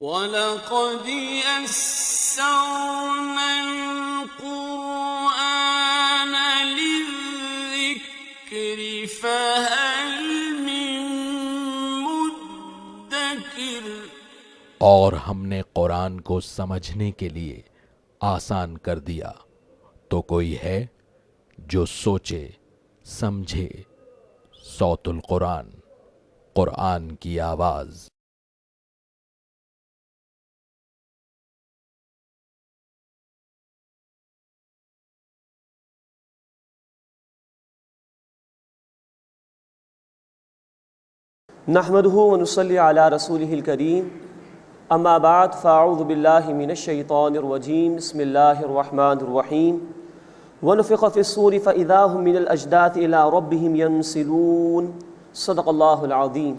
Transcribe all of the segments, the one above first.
وَلَقَدْ يَسَّرْنَا الْقُرْآنَ لِلذِّكْرِ فَهَلْ مِن مُّدَّكِرٍ۔ اور ہم نے قرآن کو سمجھنے کے لیے آسان کر دیا، تو کوئی ہے جو سوچے سمجھے۔ صوت القرآن، قرآن کی آواز۔ نحمده ونصلي على رسوله الكريم اما بعد فاعوذ بالله من الشيطان الرجيم بسم الله الرحمن الرحيم ونفخ في الصور فإذا هم من الأجداث إلى ربهم ينسلون صدق اللہ العظیم۔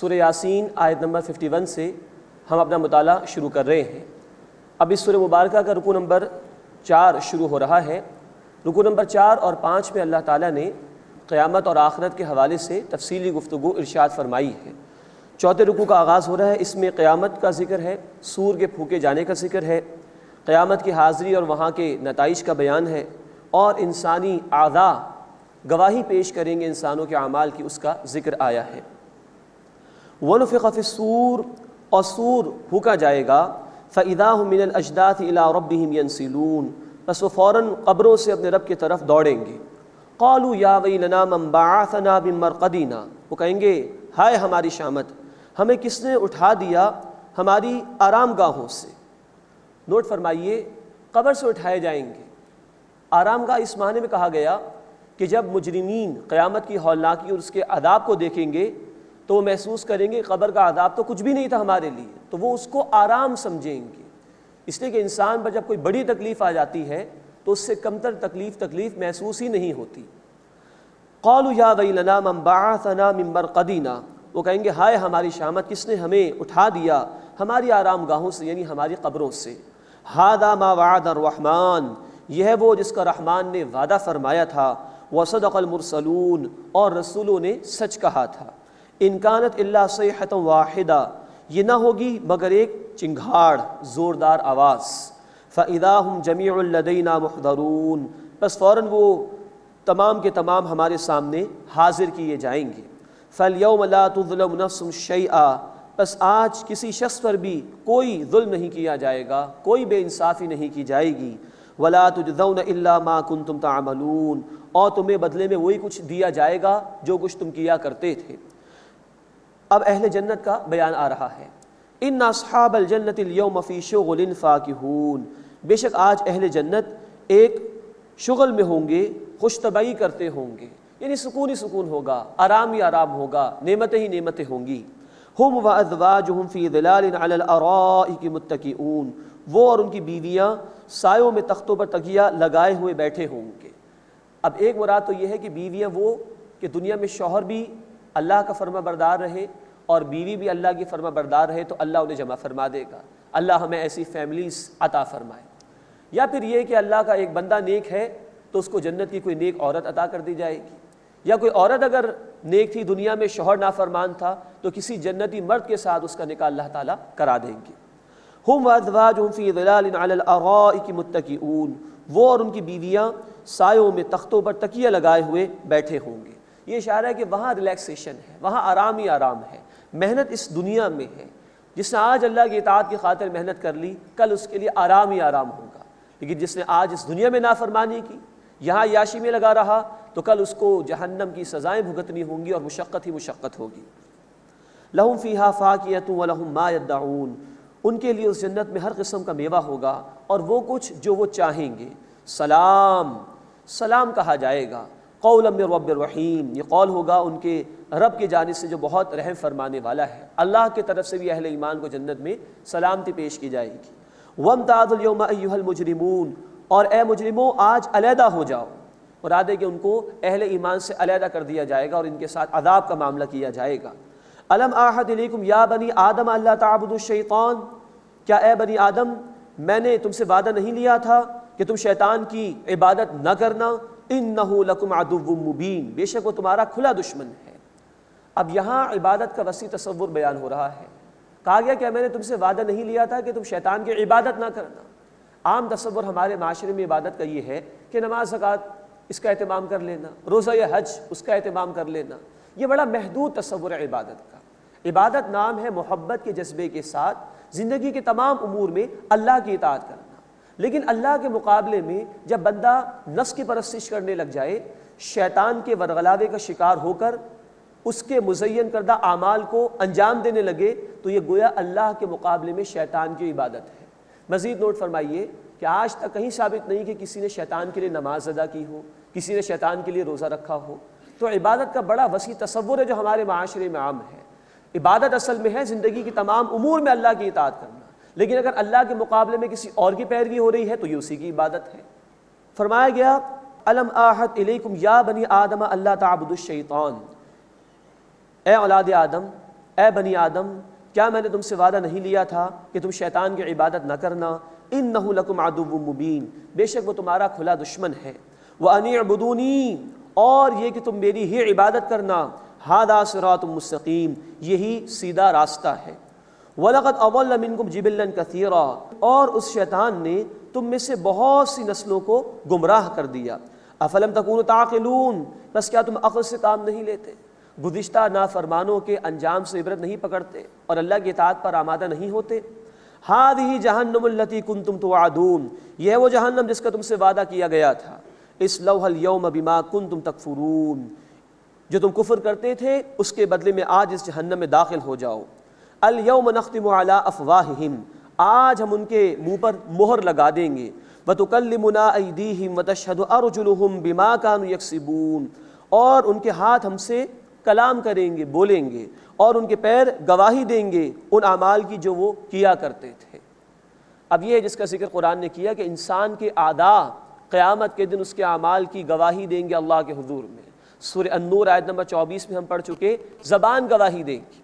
سورہ یاسین آیت نمبر 51 سے ہم اپنا مطالعہ شروع کر رہے ہیں۔ اب اس سورہ مبارکہ کا رکوع نمبر 4 شروع ہو رہا ہے۔ رکوع نمبر 4 اور 5 میں اللہ تعالیٰ نے قیامت اور آخرت کے حوالے سے تفصیلی گفتگو ارشاد فرمائی ہے۔ چوتھے رکوع کا آغاز ہو رہا ہے، اس میں قیامت کا ذکر ہے، سور کے پھونکے جانے کا ذکر ہے، قیامت کی حاضری اور وہاں کے نتائج کا بیان ہے، اور انسانی اعضاء گواہی پیش کریں گے انسانوں کے اعمال کی، اس کا ذکر آیا ہے۔ وَنُفِخَ فِي الصُّورِ، اور سور پھونکا جائے گا، فَإِذَا هُم مِّنَ الْأَجْدَاثِ إِلَىٰ رَبِّهِمْ يَنْسِلُونَ، بس وہ فوراً قبروں سے اپنے رب کی طرف دوڑیں گے۔ قالوا یا ویلنا من بعثنا من مرقدنا، وہ کہیں گے ہائے ہماری شامت، ہمیں کس نے اٹھا دیا ہماری آرام گاہوں سے۔ نوٹ فرمائیے، قبر سے اٹھائے جائیں گے۔ آرام گاہ اس معنی میں کہا گیا کہ جب مجرمین قیامت کی ہولناکی اور اس کے عذاب کو دیکھیں گے تو وہ محسوس کریں گے قبر کا عذاب تو کچھ بھی نہیں تھا ہمارے لیے، تو وہ اس کو آرام سمجھیں گے۔ اس لیے کہ انسان پر جب کوئی بڑی تکلیف آ جاتی ہے تو اس سے کمتر تکلیف محسوس ہی نہیں ہوتی۔ قالوا یا ویلنا من بعثنا من مرقدنا، وہ کہیں گے ہائے ہماری شامت، کس نے ہمیں اٹھا دیا ہماری آرام گاہوں سے، یعنی ہماری قبروں سے۔ ھذا ما وعد الرحمن، یہ ہے وہ جس کا رحمان نے وعدہ فرمایا تھا، وصدق المرسلون، اور رسولوں نے سچ کہا تھا۔ ان کانت الا صیحۃ واحدہ، یہ نہ ہوگی مگر ایک چنگھاڑ، زوردار آواز۔ فَإِذَا هُمْ جَمِيعٌ لَدَيْنَا مُحْضَرُونَ، بس فوراً وہ تمام کے تمام ہمارے سامنے حاضر کیے جائیں گے۔ فَالْيَوْمَ لَا تُظْلَمُ نَفْسٌ شَيْئًا، بس آج کسی شخص پر بھی کوئی ظلم نہیں کیا جائے گا، کوئی بے انصافی نہیں کی جائے گی۔ وَلَا تُجْزَوْنَ إِلَّا مَا كُنتُمْ تَعْمَلُونَ، اور تمہیں بدلے میں وہی کچھ دیا جائے گا جو کچھ تم کیا کرتے تھے۔ اب اہل جنت کا بیان آ رہا ہے۔ ان اصحاب الجنت اليوم فی شغل فاکہون، بے شک آج اہل جنت ایک شغل میں ہوں گے، خوش طبعی کرتے ہوں گے، یعنی سکون ہی سکون ہوگا، آرام ہی آرام ہوگا، نعمتیں ہی نعمتیں ہوں گی۔ ہم وازواجہم فی ظلال علی الارائک متکئون، وہ اور ان کی بیویاں سایوں میں تختوں پر تکیہ لگائے ہوئے بیٹھے ہوں گے۔ اب ایک مراد تو یہ ہے کہ بیویاں وہ کہ دنیا میں شوہر بھی اللہ کا فرما بردار رہے اور بیوی بھی اللہ کی فرما بردار رہے تو اللہ انہیں جمع فرما دے گا۔ اللہ ہمیں ایسی فیملیز عطا فرمائے۔ یا پھر یہ کہ اللہ کا ایک بندہ نیک ہے تو اس کو جنت کی کوئی نیک عورت عطا کر دی جائے گی، یا کوئی عورت اگر نیک تھی دنیا میں شوہر نافرمان تھا تو کسی جنتی مرد کے ساتھ اس کا نکاح اللہ تعالیٰ کرا دیں گے۔ ہم وازواجہم فی ظلال علی الارائک متکئون، وہ اور ان کی بیویاں سایوں میں تختوں پر تکیہ لگائے ہوئے بیٹھے ہوں گے۔ یہ اشارہ ہے کہ وہاں ریلیکسیشن ہے، وہاں آرام ہی آرام ہے۔ محنت اس دنیا میں ہے، جس نے آج اللہ کی اطاعت کی خاطر محنت کر لی کل اس کے لیے آرام ہی آرام ہوگا، لیکن جس نے آج اس دنیا میں نافرمانی کی، یہاں عیاشی میں لگا رہا تو کل اس کو جہنم کی سزائیں بھگتنی ہوں گی اور مشقت ہی مشقت ہوگی۔ لہم فیہا فاکہۃ ولہم ما یدعون، ان کے لیے اس جنت میں ہر قسم کا میوہ ہوگا اور وہ کچھ جو وہ چاہیں گے۔ سلام، سلام کہا جائے گا۔ قولا من رب الرحیم، یہ قول ہوگا ان کے رب کی جانب سے جو بہت رحم فرمانے والا ہے۔ اللہ کی طرف سے بھی اہل ایمان کو جنت میں سلامتی پیش کی جائے گی۔ وامتازوا اليوم ایھا المجرمون، اور اے مجرموں آج علیحدہ ہو جاؤ، مراد ہے کہ ان کو اہل ایمان سے علیحدہ کر دیا جائے گا اور ان کے ساتھ عذاب کا معاملہ کیا جائے گا۔ الم اعہد الیکم یا بنی آدم الا تعبدوا الشیطان، کیا اے بنی آدم میں نے تم سے وعدہ نہیں لیا تھا کہ تم شیطان کی عبادت نہ کرنا؟ انہ لکم عدو مبین، بے شک وہ تمہارا کھلا دشمن ہے۔ اب یہاں عبادت کا وسیع تصور بیان ہو رہا ہے۔ کہا گیا کہ میں نے تم سے وعدہ نہیں لیا تھا کہ تم شیطان کی عبادت نہ کرنا۔ عام تصور ہمارے معاشرے میں عبادت کا یہ ہے کہ نماز زکوٰۃ اس کا اہتمام کر لینا، روزہ یا حج اس کا اہتمام کر لینا۔ یہ بڑا محدود تصور ہے عبادت کا۔ عبادت نام ہے محبت کے جذبے کے ساتھ زندگی کے تمام امور میں اللہ کی اطاعت کرنا۔ لیکن اللہ کے مقابلے میں جب بندہ نفس کی پرستش کرنے لگ جائے، شیطان کے ورغلاوے کا شکار ہو کر اس کے مزین کردہ اعمال کو انجام دینے لگے، تو یہ گویا اللہ کے مقابلے میں شیطان کی عبادت ہے۔ مزید نوٹ فرمائیے کہ آج تک کہیں ثابت نہیں کہ کسی نے شیطان کے لیے نماز ادا کی ہو، کسی نے شیطان کے لیے روزہ رکھا ہو۔ تو عبادت کا بڑا وسیع تصور ہے جو ہمارے معاشرے میں عام ہے۔ عبادت اصل میں ہے زندگی کی تمام امور میں اللہ کی اطاعت کرنا، لیکن اگر اللہ کے مقابلے میں کسی اور کی پیروی ہو رہی ہے تو یہ اسی کی عبادت ہے۔ فرمایا گیا الم اعہد الیکم یا بنی آدم اللہ تعبدوا الشیطان، اے اولاد آدم، اے بنی آدم، کیا میں نے تم سے وعدہ نہیں لیا تھا کہ تم شیطان کی عبادت نہ کرنا؟ انہ لکم عدو مبین، بے شک وہ تمہارا کھلا دشمن ہے۔ وان اعبدونی، اور یہ کہ تم میری ہی عبادت کرنا۔ ھذا صراط مستقیم، یہی سیدھا راستہ ہے۔ وَلَقَدْ أَضَلَّ مِنْكُمْ جِبِلًّا كَثِيرًا، اور اس شیطان نے تم میں سے بہت سی نسلوں کو گمراہ کر دیا۔ أَفَلَمْ تَكُونُوا تَعْقِلُونَ، بس کیا تم عقل سے کام نہیں لیتے، گزشتہ نافرمانوں کے انجام سے عبرت نہیں پکڑتے اور اللہ کی اطاعت پر آمادہ نہیں ہوتے؟ هَذِهِ جَهَنَّمُ الَّتِي كُنْتُمْ تُوعَدُونَ، یہ ہے وہ جہنم جس کا تم سے وعدہ کیا گیا تھا۔ اصلوها اليوم بما كنتم تکفرون، جو تم کفر کرتے تھے اس کے بدلے میں آج اس جہنم میں داخل ہو جاؤ۔ اليوم نختم على افواہہم، آج ہم ان کے منہ پر مہر لگا دیں گے۔ وتکلمنا ایدیہم وتشہد ارجلہم بما كانوا یکسبون، اور ان کے ہاتھ ہم سے کلام کریں گے، بولیں گے، اور ان کے پیر گواہی دیں گے ان اعمال کی جو وہ کیا کرتے تھے۔ اب یہ جس کا ذکر قرآن نے کیا کہ انسان کے اعضاء قیامت کے دن اس کے اعمال کی گواہی دیں گے اللہ کے حضور میں۔ سورہ النور آیت نمبر 24 میں ہم پڑھ چکے، زبان گواہی دیں گی،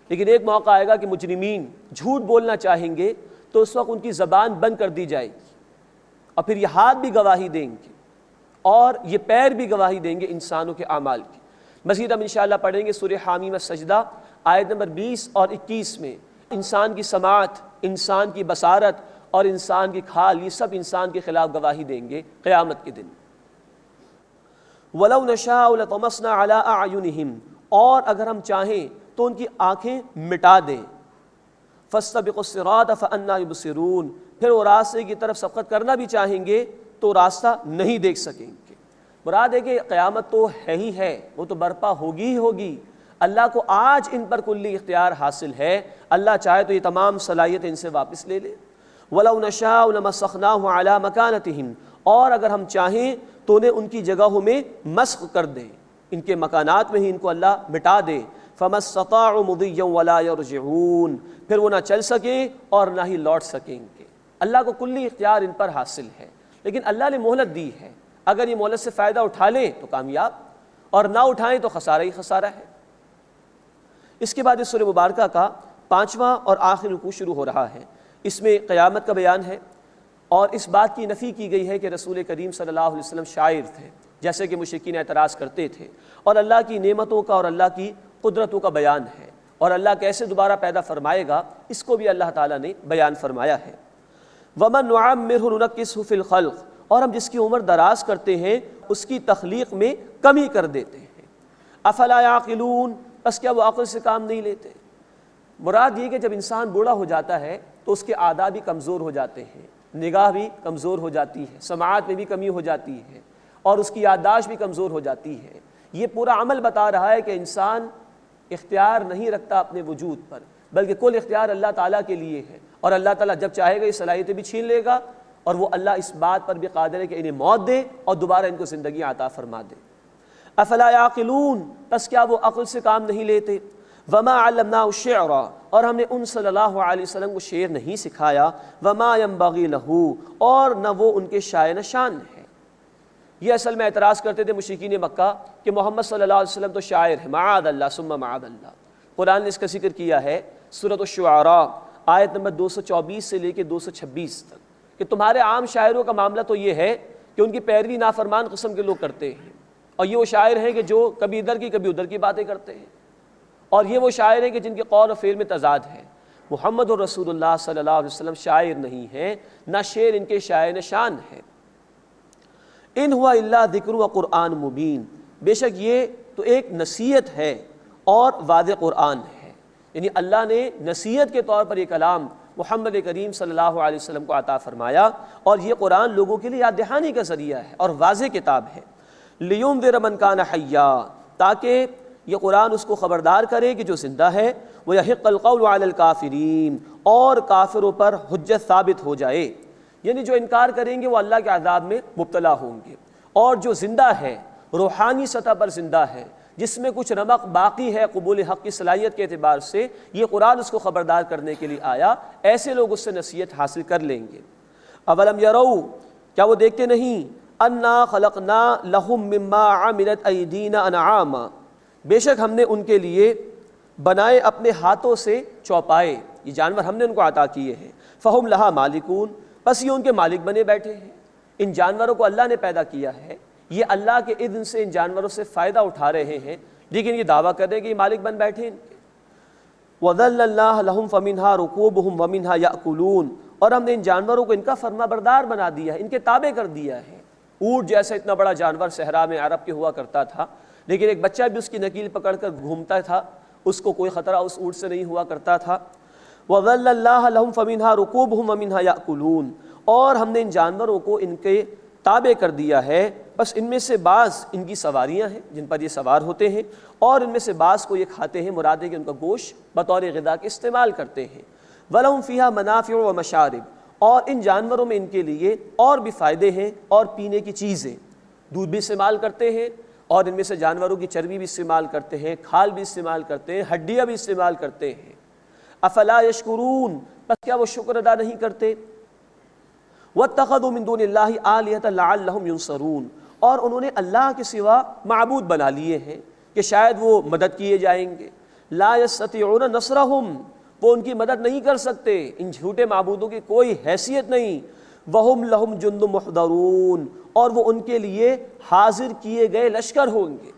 لیکن ایک موقع آئے گا کہ مجرمین جھوٹ بولنا چاہیں گے تو اس وقت ان کی زبان بند کر دی جائے گی، اور پھر یہ ہاتھ بھی گواہی دیں گے اور یہ پیر بھی گواہی دیں گے انسانوں کے اعمال کی۔ مزید ہم انشاءاللہ پڑھیں گے سورہ حامیم السجدہ آیت نمبر 20 اور 21 میں۔ انسان کی سماعت، انسان کی بصارت اور انسان کی کھال، یہ سب انسان کے خلاف گواہی دیں گے قیامت کے دن۔ وَلَوْ نَشَاءُ لَطَمَسْنَا عَلَىٰ أَعْيُنِهِمْ، اور اگر ہم چاہیں تو ان کی آنکھیں مٹا دیں۔ فَاسْتَبِقُوا الصِّرَاطَ فَأَنَّىٰ يُبْصِرُونَ، پھر وہ راستے کی طرف سبقت کرنا بھی چاہیں گے تو راستہ نہیں دیکھ سکیں گے۔ مراد ہے کہ قیامت تو ہے ہی ہے، وہ تو برپا ہوگی ہی ہوگی۔ اللہ کو آج ان پر کلی اختیار حاصل ہے، اللہ چاہے تو یہ تمام صلاحیت ان سے واپس لے لے۔ وَلَوْ نَشَاءُ لَمَسَخْنَاهُ عَلَىٰ مَكَانَتِهِمْ، اور اگر ہم چاہیں تو انہیں ان کی جگہوں میں مسخ کر دیں، ان کے مکانات میں ہی ان کو اللہ مٹا دے۔ فَمَا اسْتَطَاعُوا مُضِيًّا وَلَا يَرْجِعُونَ، پھر وہ نہ چل سکیں اور نہ ہی لوٹ سکیں گے۔ اللہ کو کلی اختیار ان پر حاصل ہے، لیکن اللہ نے مہلت دی ہے، اگر یہ مہلت سے فائدہ اٹھا لیں تو کامیاب، اور نہ اٹھائیں تو خسارہ ہی خسارہ ہے۔ اس کے بعد اس سورہ مبارکہ کا 5واں اور آخری رکوع شروع ہو رہا ہے۔ اس میں قیامت کا بیان ہے، اور اس بات کی نفی کی گئی ہے کہ رسول کریم صلی اللہ علیہ وسلم شاعر تھے جیسے کہ مشرکین اعتراض کرتے تھے، اور اللہ کی نعمتوں کا اور اللہ کی قدرتوں کا بیان ہے، اور اللہ کیسے دوبارہ پیدا فرمائے گا اس کو بھی اللہ تعالیٰ نے بیان فرمایا ہے۔ وَمَن نُعَمِّرْهُ نُنَكِّسْهُ فِي الْخَلْقِ، اور ہم جس کی عمر دراز کرتے ہیں اس کی تخلیق میں کمی کر دیتے ہیں۔ افلا یعقلون، بس کیا وہ عقل سے کام نہیں لیتے؟ مراد یہ کہ جب انسان بوڑھا ہو جاتا ہے تو اس کے اعضاء بھی کمزور ہو جاتے ہیں، نگاہ بھی کمزور ہو جاتی ہے، سماعت میں بھی کمی ہو جاتی ہے، اور اس کی یادداشت بھی کمزور ہو جاتی ہے۔ یہ پورا عمل بتا رہا ہے کہ انسان اختیار نہیں رکھتا اپنے وجود پر، بلکہ کل اختیار اللہ تعالیٰ کے لیے ہے، اور اللہ تعالیٰ جب چاہے گا یہ صلاحیتیں بھی چھین لے گا، اور وہ اللہ اس بات پر بھی قادر ہے کہ انہیں موت دے اور دوبارہ ان کو زندگی عطا فرما دے۔ افلا یعقلون، بس کیا وہ عقل سے کام نہیں لیتے؟ وما علمناه الشعر، اور ہم نے ان صلی اللہ علیہ وسلم کو شعر نہیں سکھایا۔ وما ينبغي له، اور نہ وہ ان کے شائن شان ہے۔ یہ اصل میں اعتراض کرتے تھے مشرکین مکہ کہ محمد صلی اللہ علیہ وسلم تو شاعر ہے، معاذ اللہ ثم معاذ اللہ۔ قرآن نے اس کا ذکر کیا ہے سورۃ الشعراء آیت نمبر 224 سے لے کے 226 تک، کہ تمہارے عام شاعروں کا معاملہ تو یہ ہے کہ ان کی پیروی نافرمان قسم کے لوگ کرتے ہیں، اور یہ وہ شاعر ہیں کہ جو کبھی ادھر کی کبھی ادھر کی باتیں کرتے ہیں، اور یہ وہ شاعر ہیں کہ جن کے قول و فعل میں تضاد ہے۔ محمد الرسول اللہ صلی اللہ علیہ وسلم شاعر نہیں ہیں، نہ شعر ان کے شاعر نشان ہے۔ ان ہوا الا ذکر و قرآن مبین، بے شک یہ تو ایک نصیحت ہے اور واضح قرآن ہے، یعنی اللہ نے نصیحت کے طور پر یہ کلام محمد کریم صلی اللہ علیہ وسلم کو عطا فرمایا، اور یہ قرآن لوگوں کے لیے یاد دہانی کا ذریعہ ہے اور واضح کتاب ہے۔ لِيُنذِرَ مَن كَانَ حَيًّا، تاکہ یہ قرآن اس کو خبردار کرے کہ جو زندہ ہے، وَيَحِقَّ الْقَوْلُ عَلَى الْكَافِرِينَ، اور کافروں پر حجت ثابت ہو جائے، یعنی جو انکار کریں گے وہ اللہ کے عذاب میں مبتلا ہوں گے، اور جو زندہ ہے روحانی سطح پر زندہ ہے، جس میں کچھ رمق باقی ہے قبول حق کی صلاحیت کے اعتبار سے، یہ قرآن اس کو خبردار کرنے کے لیے آیا، ایسے لوگ اس سے نصیحت حاصل کر لیں گے۔ اولم یروا، کیا وہ دیکھتے نہیں، انا خلقنا لہم مما عملت ایدینا انعاما، بے شک ہم نے ان کے لیے بنائے اپنے ہاتھوں سے چوپائے، یہ جانور ہم نے ان کو عطا کیے ہیں، فہم لہا مالکون، بس یہ ان کے مالک بنے بیٹھے ہیں۔ ان جانوروں کو اللہ نے پیدا کیا ہے، یہ اللہ کے اذن سے ان جانوروں سے فائدہ اٹھا رہے ہیں، لیکن یہ دعویٰ کر رہے ہیں کہ یہ مالک بن بیٹھے ہیں ان کے۔ وَذَلَّلْنَاهَا لَهُمْ فَمِنْهَا رُكُوبُهُمْ وَمِنْهَا يَأْكُلُونَ، اور ہم نے ان جانوروں کو ان کا فرما بردار بنا دیا ہے، ان کے تابع کر دیا ہے۔ اونٹ جیسا اتنا بڑا جانور صحرا میں عرب کے ہوا کرتا تھا، لیکن ایک بچہ بھی اس کی نکیل پکڑ کر گھومتا تھا، اس کو کوئی خطرہ اس اونٹ سے نہیں ہوا کرتا تھا۔ وَذَلَّلْنَاهَا لَهُمْ فَمِنْهَا رُكُوبُهُمْ وَمِنْهَا يَأْكُلُونَ، اور ہم نے ان جانوروں کو ان کے تابع کر دیا ہے، بس ان میں سے بعض ان کی سواریاں ہیں جن پر یہ سوار ہوتے ہیں، اور ان میں سے بعض کو یہ کھاتے ہیں، مراد ہے کہ ان کا گوشت بطور غذا کے استعمال کرتے ہیں۔ وَلَهُمْ فِيهَا مَنَافِعُ وَمَشَارِبُ، اور ان جانوروں میں ان کے لیے اور بھی فائدے ہیں اور پینے کی چیزیں، دودھ بھی استعمال کرتے ہیں، اور ان میں سے جانوروں کی چربی بھی استعمال کرتے ہیں، کھال بھی استعمال کرتے ہیں، ہڈیاں بھی استعمال کرتے ہیں۔ افلا یشکرون، بس کیا وہ شکر ادا نہیں کرتے؟ وَاتَّخَذُوا مِن دُونِ اللَّهِ آلِهَةً لَعَلَّهُمْ يُنصَرُونَ، اور انہوں نے اللہ کے سوا معبود بنا لیے ہیں کہ شاید وہ مدد کیے جائیں گے۔ لا يستطيعون نصرهم، وہ ان کی مدد نہیں کر سکتے، ان جھوٹے معبودوں کی کوئی حیثیت نہیں۔ وَهُمْ لَهُمْ جُنْدٌ مُحْضَرُونَ، اور وہ ان کے لیے حاضر کیے گئے لشکر ہوں گے،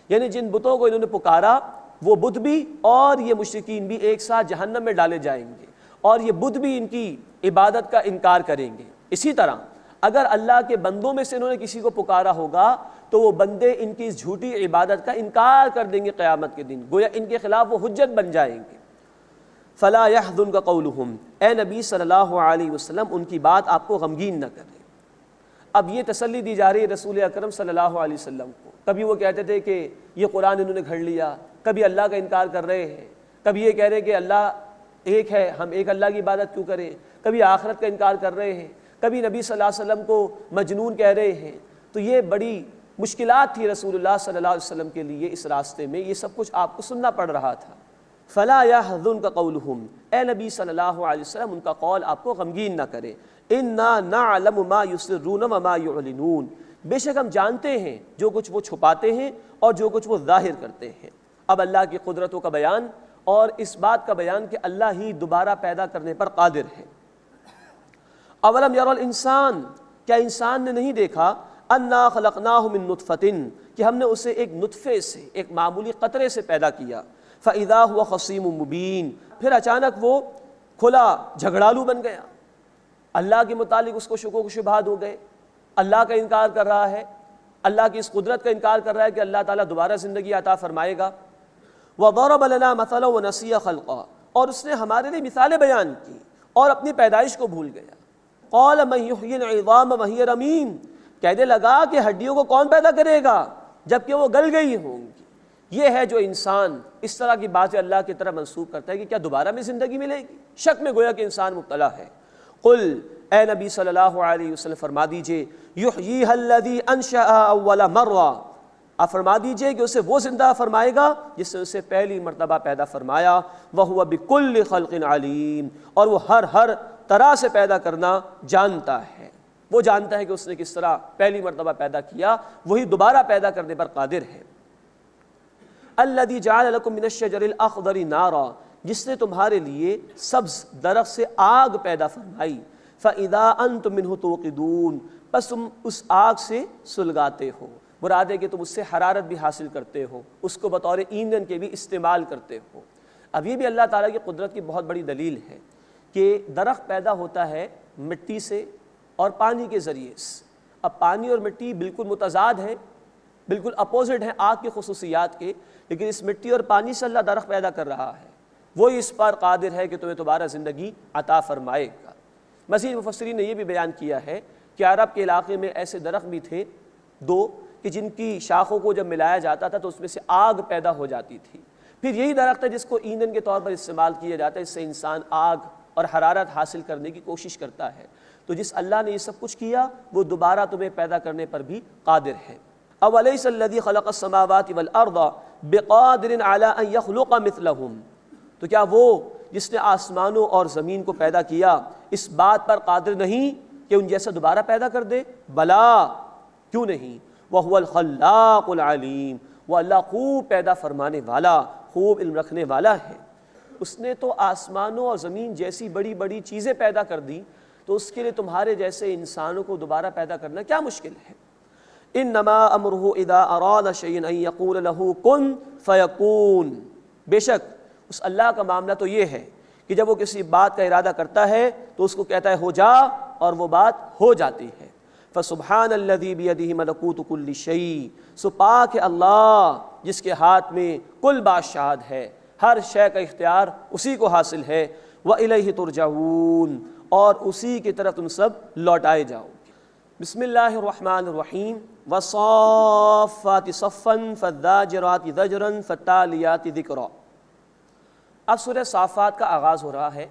یعنی جن بتوں کو انہوں نے پکارا وہ بت بھی اور یہ مشرکین بھی ایک ساتھ جہنم میں ڈالے جائیں گے، اور یہ بت بھی ان کی عبادت کا انکار کریں گے۔ اسی طرح اگر اللہ کے بندوں میں سے انہوں نے کسی کو پکارا ہوگا تو وہ بندے ان کی اس جھوٹی عبادت کا انکار کر دیں گے قیامت کے دن، گویا ان کے خلاف وہ حجت بن جائیں گے۔ فلا يحزنك قولهم، اے نبی صلی اللہ علیہ وسلم ان کی بات آپ کو غمگین نہ کرے۔ اب یہ تسلی دی جا رہی ہے رسول اکرم صلی اللہ علیہ وسلم کو۔ کبھی وہ کہتے تھے کہ یہ قرآن انہوں نے گھڑ لیا، کبھی اللہ کا انکار کر رہے ہیں، کبھی یہ کہہ رہے ہیں کہ اللہ ایک ہے، ہم ایک اللہ کی عبادت کیوں کریں، کبھی آخرت کا انکار کر رہے ہیں، کبھی نبی صلی اللہ علیہ وسلم کو مجنون کہہ رہے ہیں۔ تو یہ بڑی مشکلات تھی رسول اللہ صلی اللہ علیہ وسلم کے لیے اس راستے میں، یہ سب کچھ آپ کو سننا پڑ رہا تھا۔ فلا يحزنك قولهم، اے نبی صلی اللہ علیہ وسلم ان کا قول آپ کو غمگین نہ کرے۔ انا نعلم ما يسرون وما يعلنون، بے شک ہم جانتے ہیں جو کچھ وہ چھپاتے ہیں اور جو کچھ وہ ظاہر کرتے ہیں۔ اب اللہ کی قدرتوں کا بیان اور اس بات کا بیان کہ اللہ ہی دوبارہ پیدا کرنے پر قادر ہے۔ اولم یرى الانسان، کیا انسان نے نہیں دیکھا، انا خلقناہ من نطفۃ، کہ ہم نے اسے ایک نطفے سے، ایک معمولی قطرے سے پیدا کیا، فاذا هو خصیم مبین، پھر اچانک وہ کھلا جھگڑالو بن گیا، اللہ کے متعلق اس کو شکوک و شبہات ہو گئے، اللہ کا انکار کر رہا ہے، اللہ کی اس قدرت کا انکار کر رہا ہے کہ اللہ تعالیٰ دوبارہ زندگی عطا فرمائے گا۔ وَضَرَبَ لَنَا مَثَلًا وَنَسِيَ خَلْقًا، اور اس نے ہمارے لیے مثالیں بیان کی اور اپنی پیدائش کو بھول گیا۔ قَالَ مَن يُحْيِي الْعِظَامَ وَهِيَ رَمِيمٌ، کہنے لگا کہ ہڈیوں کو کون پیدا کرے گا جبکہ وہ گل گئی ہوں گی۔ یہ ہے جو انسان اس طرح کی باتیں اللہ کی طرف منسوب کرتا ہے کہ کیا دوبارہ میں زندگی ملے گی، شک میں گویا کہ انسان مبتلا ہے۔ قل، اے نبی صلی اللہ علیہ وسلم فرما دیجئے، یحییھا الذی انشأ اول مرہ، آپ فرما دیجئے کہ اسے وہ زندہ فرمائے گا جس نے اسے پہلی مرتبہ پیدا فرمایا، وہو بکل خلق علیم، اور وہ ہر طرح سے پیدا کرنا جانتا ہے، وہ جانتا ہے کہ اس نے کس طرح پہلی مرتبہ پیدا کیا، وہی دوبارہ پیدا کرنے پر قادر ہے۔ الذی جعل لکم من الشجر الاخضر نارا، جس نے تمہارے لیے سبز درخت سے آگ پیدا فرمائی، فَإِذَا أَنْتُم مِّنْهُ تُوقِدُونَ، بس تم اس آگ سے سلگاتے ہو، مراد ہے کہ تم اس سے حرارت بھی حاصل کرتے ہو، اس کو بطور ایندھن کے بھی استعمال کرتے ہو۔ اب یہ بھی اللہ تعالیٰ کی قدرت کی بہت بڑی دلیل ہے کہ درخت پیدا ہوتا ہے مٹی سے اور پانی کے ذریعے سے۔ اب پانی اور مٹی بالکل متضاد ہیں، بالکل اپوزٹ ہیں آگ کی خصوصیات کے، لیکن اس مٹی اور پانی سے اللہ درخت پیدا کر رہا ہے، وہی اس پر قادر ہے کہ تمہیں دوبارہ زندگی عطا فرمائے گا۔ مزید مفسرین نے یہ بھی بیان کیا ہے کہ عرب کے علاقے میں ایسے درخت بھی تھے دو کہ جن کی شاخوں کو جب ملایا جاتا تھا تو اس میں سے آگ پیدا ہو جاتی تھی۔ پھر یہی درخت ہے جس کو ایندھن کے طور پر استعمال کیا جاتا ہے، اس سے انسان آگ اور حرارت حاصل کرنے کی کوشش کرتا ہے۔ تو جس اللہ نے یہ سب کچھ کیا وہ دوبارہ تمہیں پیدا کرنے پر بھی قادر ہے۔ اَوَلَيْسَ الَّذِي خَلَقَ السَّمَاوَاتِ وَالْأَرْضَ بِقَادِرٍ عَلَىٰ أَن يَخْلُقَ مِثْلَهُمْ، تو کیا وہ جس نے آسمانوں اور زمین کو پیدا کیا اس بات پر قادر نہیں کہ ان جیسا دوبارہ پیدا کر دے؟ بلا، کیوں نہیں؟ وَهُوَ الْخَلَّاقُ الْعَلِيمُ، وہ اللہ خوب پیدا فرمانے والا، خوب علم رکھنے والا ہے۔ اس نے تو آسمانوں اور زمین جیسی بڑی بڑی چیزیں پیدا کر دی، تو اس کے لیے تمہارے جیسے انسانوں کو دوبارہ پیدا کرنا کیا مشکل ہے؟ انما امرہ اذا اراد شیئا ان یقول له کن فیکون، بے شک اس اللہ کا معاملہ تو یہ ہے کہ جب وہ کسی بات کا ارادہ کرتا ہے تو اس کو کہتا ہے ہو جا، اور وہ بات ہو جاتی ہے۔ فسبحان الذی بیدہ ملکوت کل شیء، سو پاک ہے اللہ جس کے ہاتھ میں کل بادشاہت ہے، ہر شے کا اختیار اسی کو حاصل ہے۔ وَإِلَيْهِ تُرْجَعُونَ، اور اسی کی طرف تم سب لوٹائے جاؤ۔ بسم اللہ الرحمن الرحیم۔ وَالصَّافَّاتِ صَفًّا فَالزَّاجِرَاتِ زَجْرًا فَالتَّالِيَاتِ ذِكْرًا۔ اب سورہ صافات کا آغاز ہو رہا ہے۔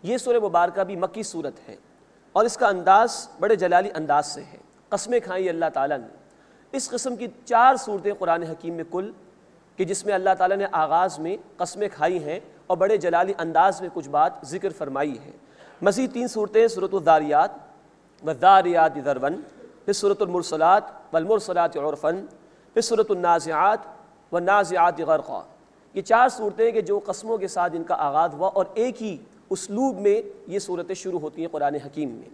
یہ سورہ مبارکہ بھی مکی صورت ہے اور اس کا انداز بڑے جلالی انداز سے ہے۔ قسمیں کھائیں اللہ تعالیٰ نے۔ اس قسم کی 4 صورتیں قرآن حکیم میں کل کہ جس میں اللہ تعالیٰ نے آغاز میں قسمیں کھائی ہیں اور بڑے جلالی انداز میں کچھ بات ذکر فرمائی ہے۔ مزید 3 صورتیں سورۃ الذاریات والذاریات ذرواً، پھر سورۃ المرسلات والمرسلات عرفاً، پھر سورۃ النازعات والنازعات غرقا۔ یہ 4 صورتیں کہ جو قسموں کے ساتھ ان کا آغاز ہوا اور ایک ہی اسلوب میں یہ صورتیں شروع ہوتی ہیں قرآن حکیم میں۔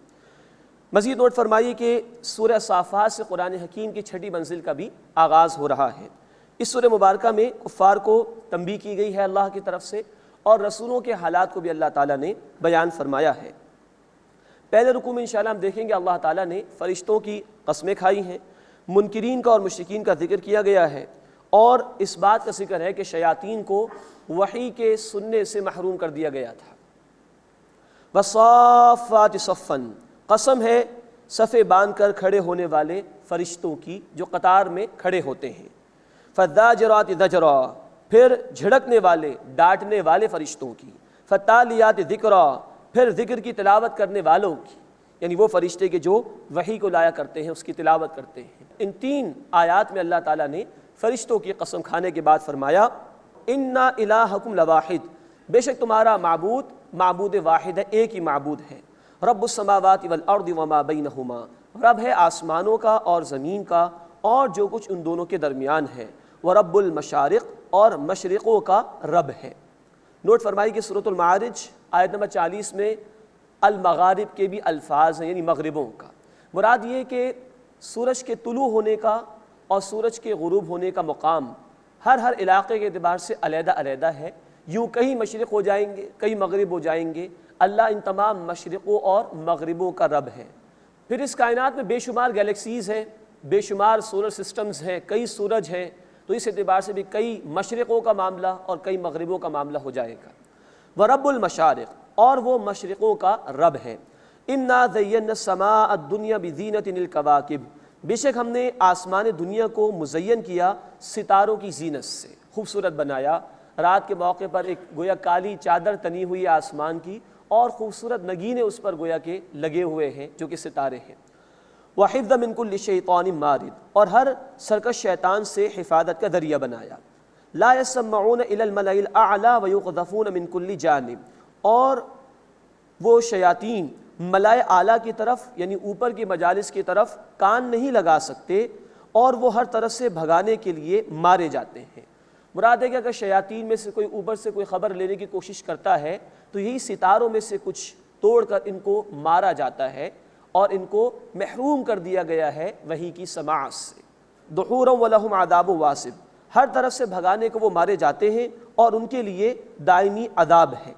مزید نوٹ فرمائیے کہ سورہ صافات سے قرآن حکیم کی 6ٹھی منزل کا بھی آغاز ہو رہا ہے۔ اس سورہ مبارکہ میں کفار کو تنبیہ کی گئی ہے اللہ کی طرف سے، اور رسولوں کے حالات کو بھی اللہ تعالیٰ نے بیان فرمایا ہے۔ پہلے رکوع میں انشاءاللہ ہم دیکھیں گے اللہ تعالیٰ نے فرشتوں کی قسمیں کھائی ہیں، منکرین کا اور مشرکین کا ذکر کیا گیا ہے، اور اس بات کا ذکر ہے کہ شیاطین کو وحی کے سننے سے محروم کر دیا گیا تھا۔ وَالصَّافَّاتِ صَفًّا، قسم ہے صفے باندھ کر کھڑے ہونے والے فرشتوں کی جو قطار میں کھڑے ہوتے ہیں۔ فَالزَّاجِرَاتِ زَجْرًا، پھر جھڑکنے والے ڈانٹنے والے فرشتوں کی۔ فَالتَّالِيَاتِ ذِكْرًا، پھر ذکر کی تلاوت کرنے والوں کی، یعنی وہ فرشتے کے جو وحی کو لایا کرتے ہیں اس کی تلاوت کرتے ہیں۔ ان 3 آیات میں اللہ تعالیٰ نے فرشتوں کی قسم کھانے کے بعد فرمایا اِنَّا إِلَٰهَكُمْ لَوَاحِدٌ، بے شک تمہارا معبود واحد ہے، ایک ہی معبود ہے۔ رب السماوات والارض وما بینہما، رب ہے آسمانوں کا اور زمین کا اور جو کچھ ان دونوں کے درمیان ہے۔ ورب المشارق، اور مشرقوں کا رب ہے۔ نوٹ فرمائی کہ سورۃ المعارج آیت نمبر 40 میں المغارب کے بھی الفاظ ہیں، یعنی مغربوں کا۔ مراد یہ کہ سورج کے طلوع ہونے کا اور سورج کے غروب ہونے کا مقام ہر علاقے کے اعتبار سے علیحدہ علیحدہ ہے۔ یوں کہیں مشرق ہو جائیں گے، کہیں مغرب ہو جائیں گے، اللہ ان تمام مشرقوں اور مغربوں کا رب ہے۔ پھر اس کائنات میں بے شمار گیلیکسیز ہیں، بے شمار سولر سسٹمز ہیں، کئی سورج ہیں، تو اس اعتبار سے بھی کئی مشرقوں کا معاملہ اور کئی مغربوں کا معاملہ ہو جائے گا۔ وَرَبُّ الْمَشَارِقِ، اور وہ مشرقوں کا رب ہے۔ إِنَّا زَيَّنَّا السَّمَاءَ الدُّنْيَا بِزِينَةٍ الْكَوَاكِبِ، بے شک ہم نے آسمان دنیا کو مزین کیا ستاروں کی زینت سے، خوبصورت بنایا۔ رات کے موقع پر ایک گویا کالی چادر تنی ہوئی آسمان کی اور خوبصورت نگینے اس پر گویا کے لگے ہوئے ہیں جو کہ ستارے ہیں۔ وَحِفْظًا مِنْ كُلِّ شَيْطَانٍ مَارِدٍ، اور ہر سرکش شیطان سے حفاظت کا ذریعہ بنایا۔ لَا يَسَّمَّعُونَ إِلَى الْمَلَإِ الْأَعْلَى وَيُقْذَفُونَ مِنْ كُلِّ جَانِبٍ، اور وہ شیاطین ملائے اعلیٰ کی طرف یعنی اوپر کی مجالس کی طرف کان نہیں لگا سکتے، اور وہ ہر طرف سے بھگانے کے لیے مارے جاتے ہیں۔ مراد ہے کہ اگر شیاطین میں سے کوئی اوپر سے کوئی خبر لینے کی کوشش کرتا ہے تو یہی ستاروں میں سے کچھ توڑ کر ان کو مارا جاتا ہے اور ان کو محروم کر دیا گیا ہے وحی کی سماعت سے۔ دحورا وَلَهُمْ عَذَابٌ وَاصِبٌ، ہر طرف سے بھگانے کو وہ مارے جاتے ہیں اور ان کے لیے دائمی عذاب ہے۔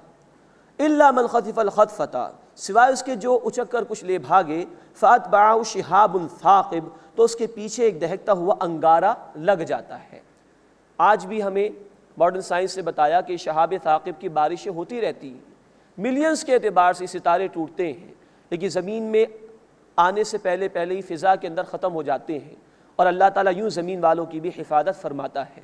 الا من خطف الخطفۃ، سوائے اس کے جو اچک کر کچھ لے بھاگے، فاتبعہ شہاب ثاقب، تو اس کے پیچھے ایک دہکتا ہوا انگارہ لگ جاتا ہے۔ آج بھی ہمیں ماڈرن سائنس نے بتایا کہ شہاب ثاقب کی بارشیں ہوتی رہتی ہیں، ملینز کے اعتبار سے ستارے ٹوٹتے ہیں، لیکن زمین میں آنے سے پہلے ہی فضا کے اندر ختم ہو جاتے ہیں، اور اللہ تعالیٰ یوں زمین والوں کی بھی حفاظت فرماتا ہے۔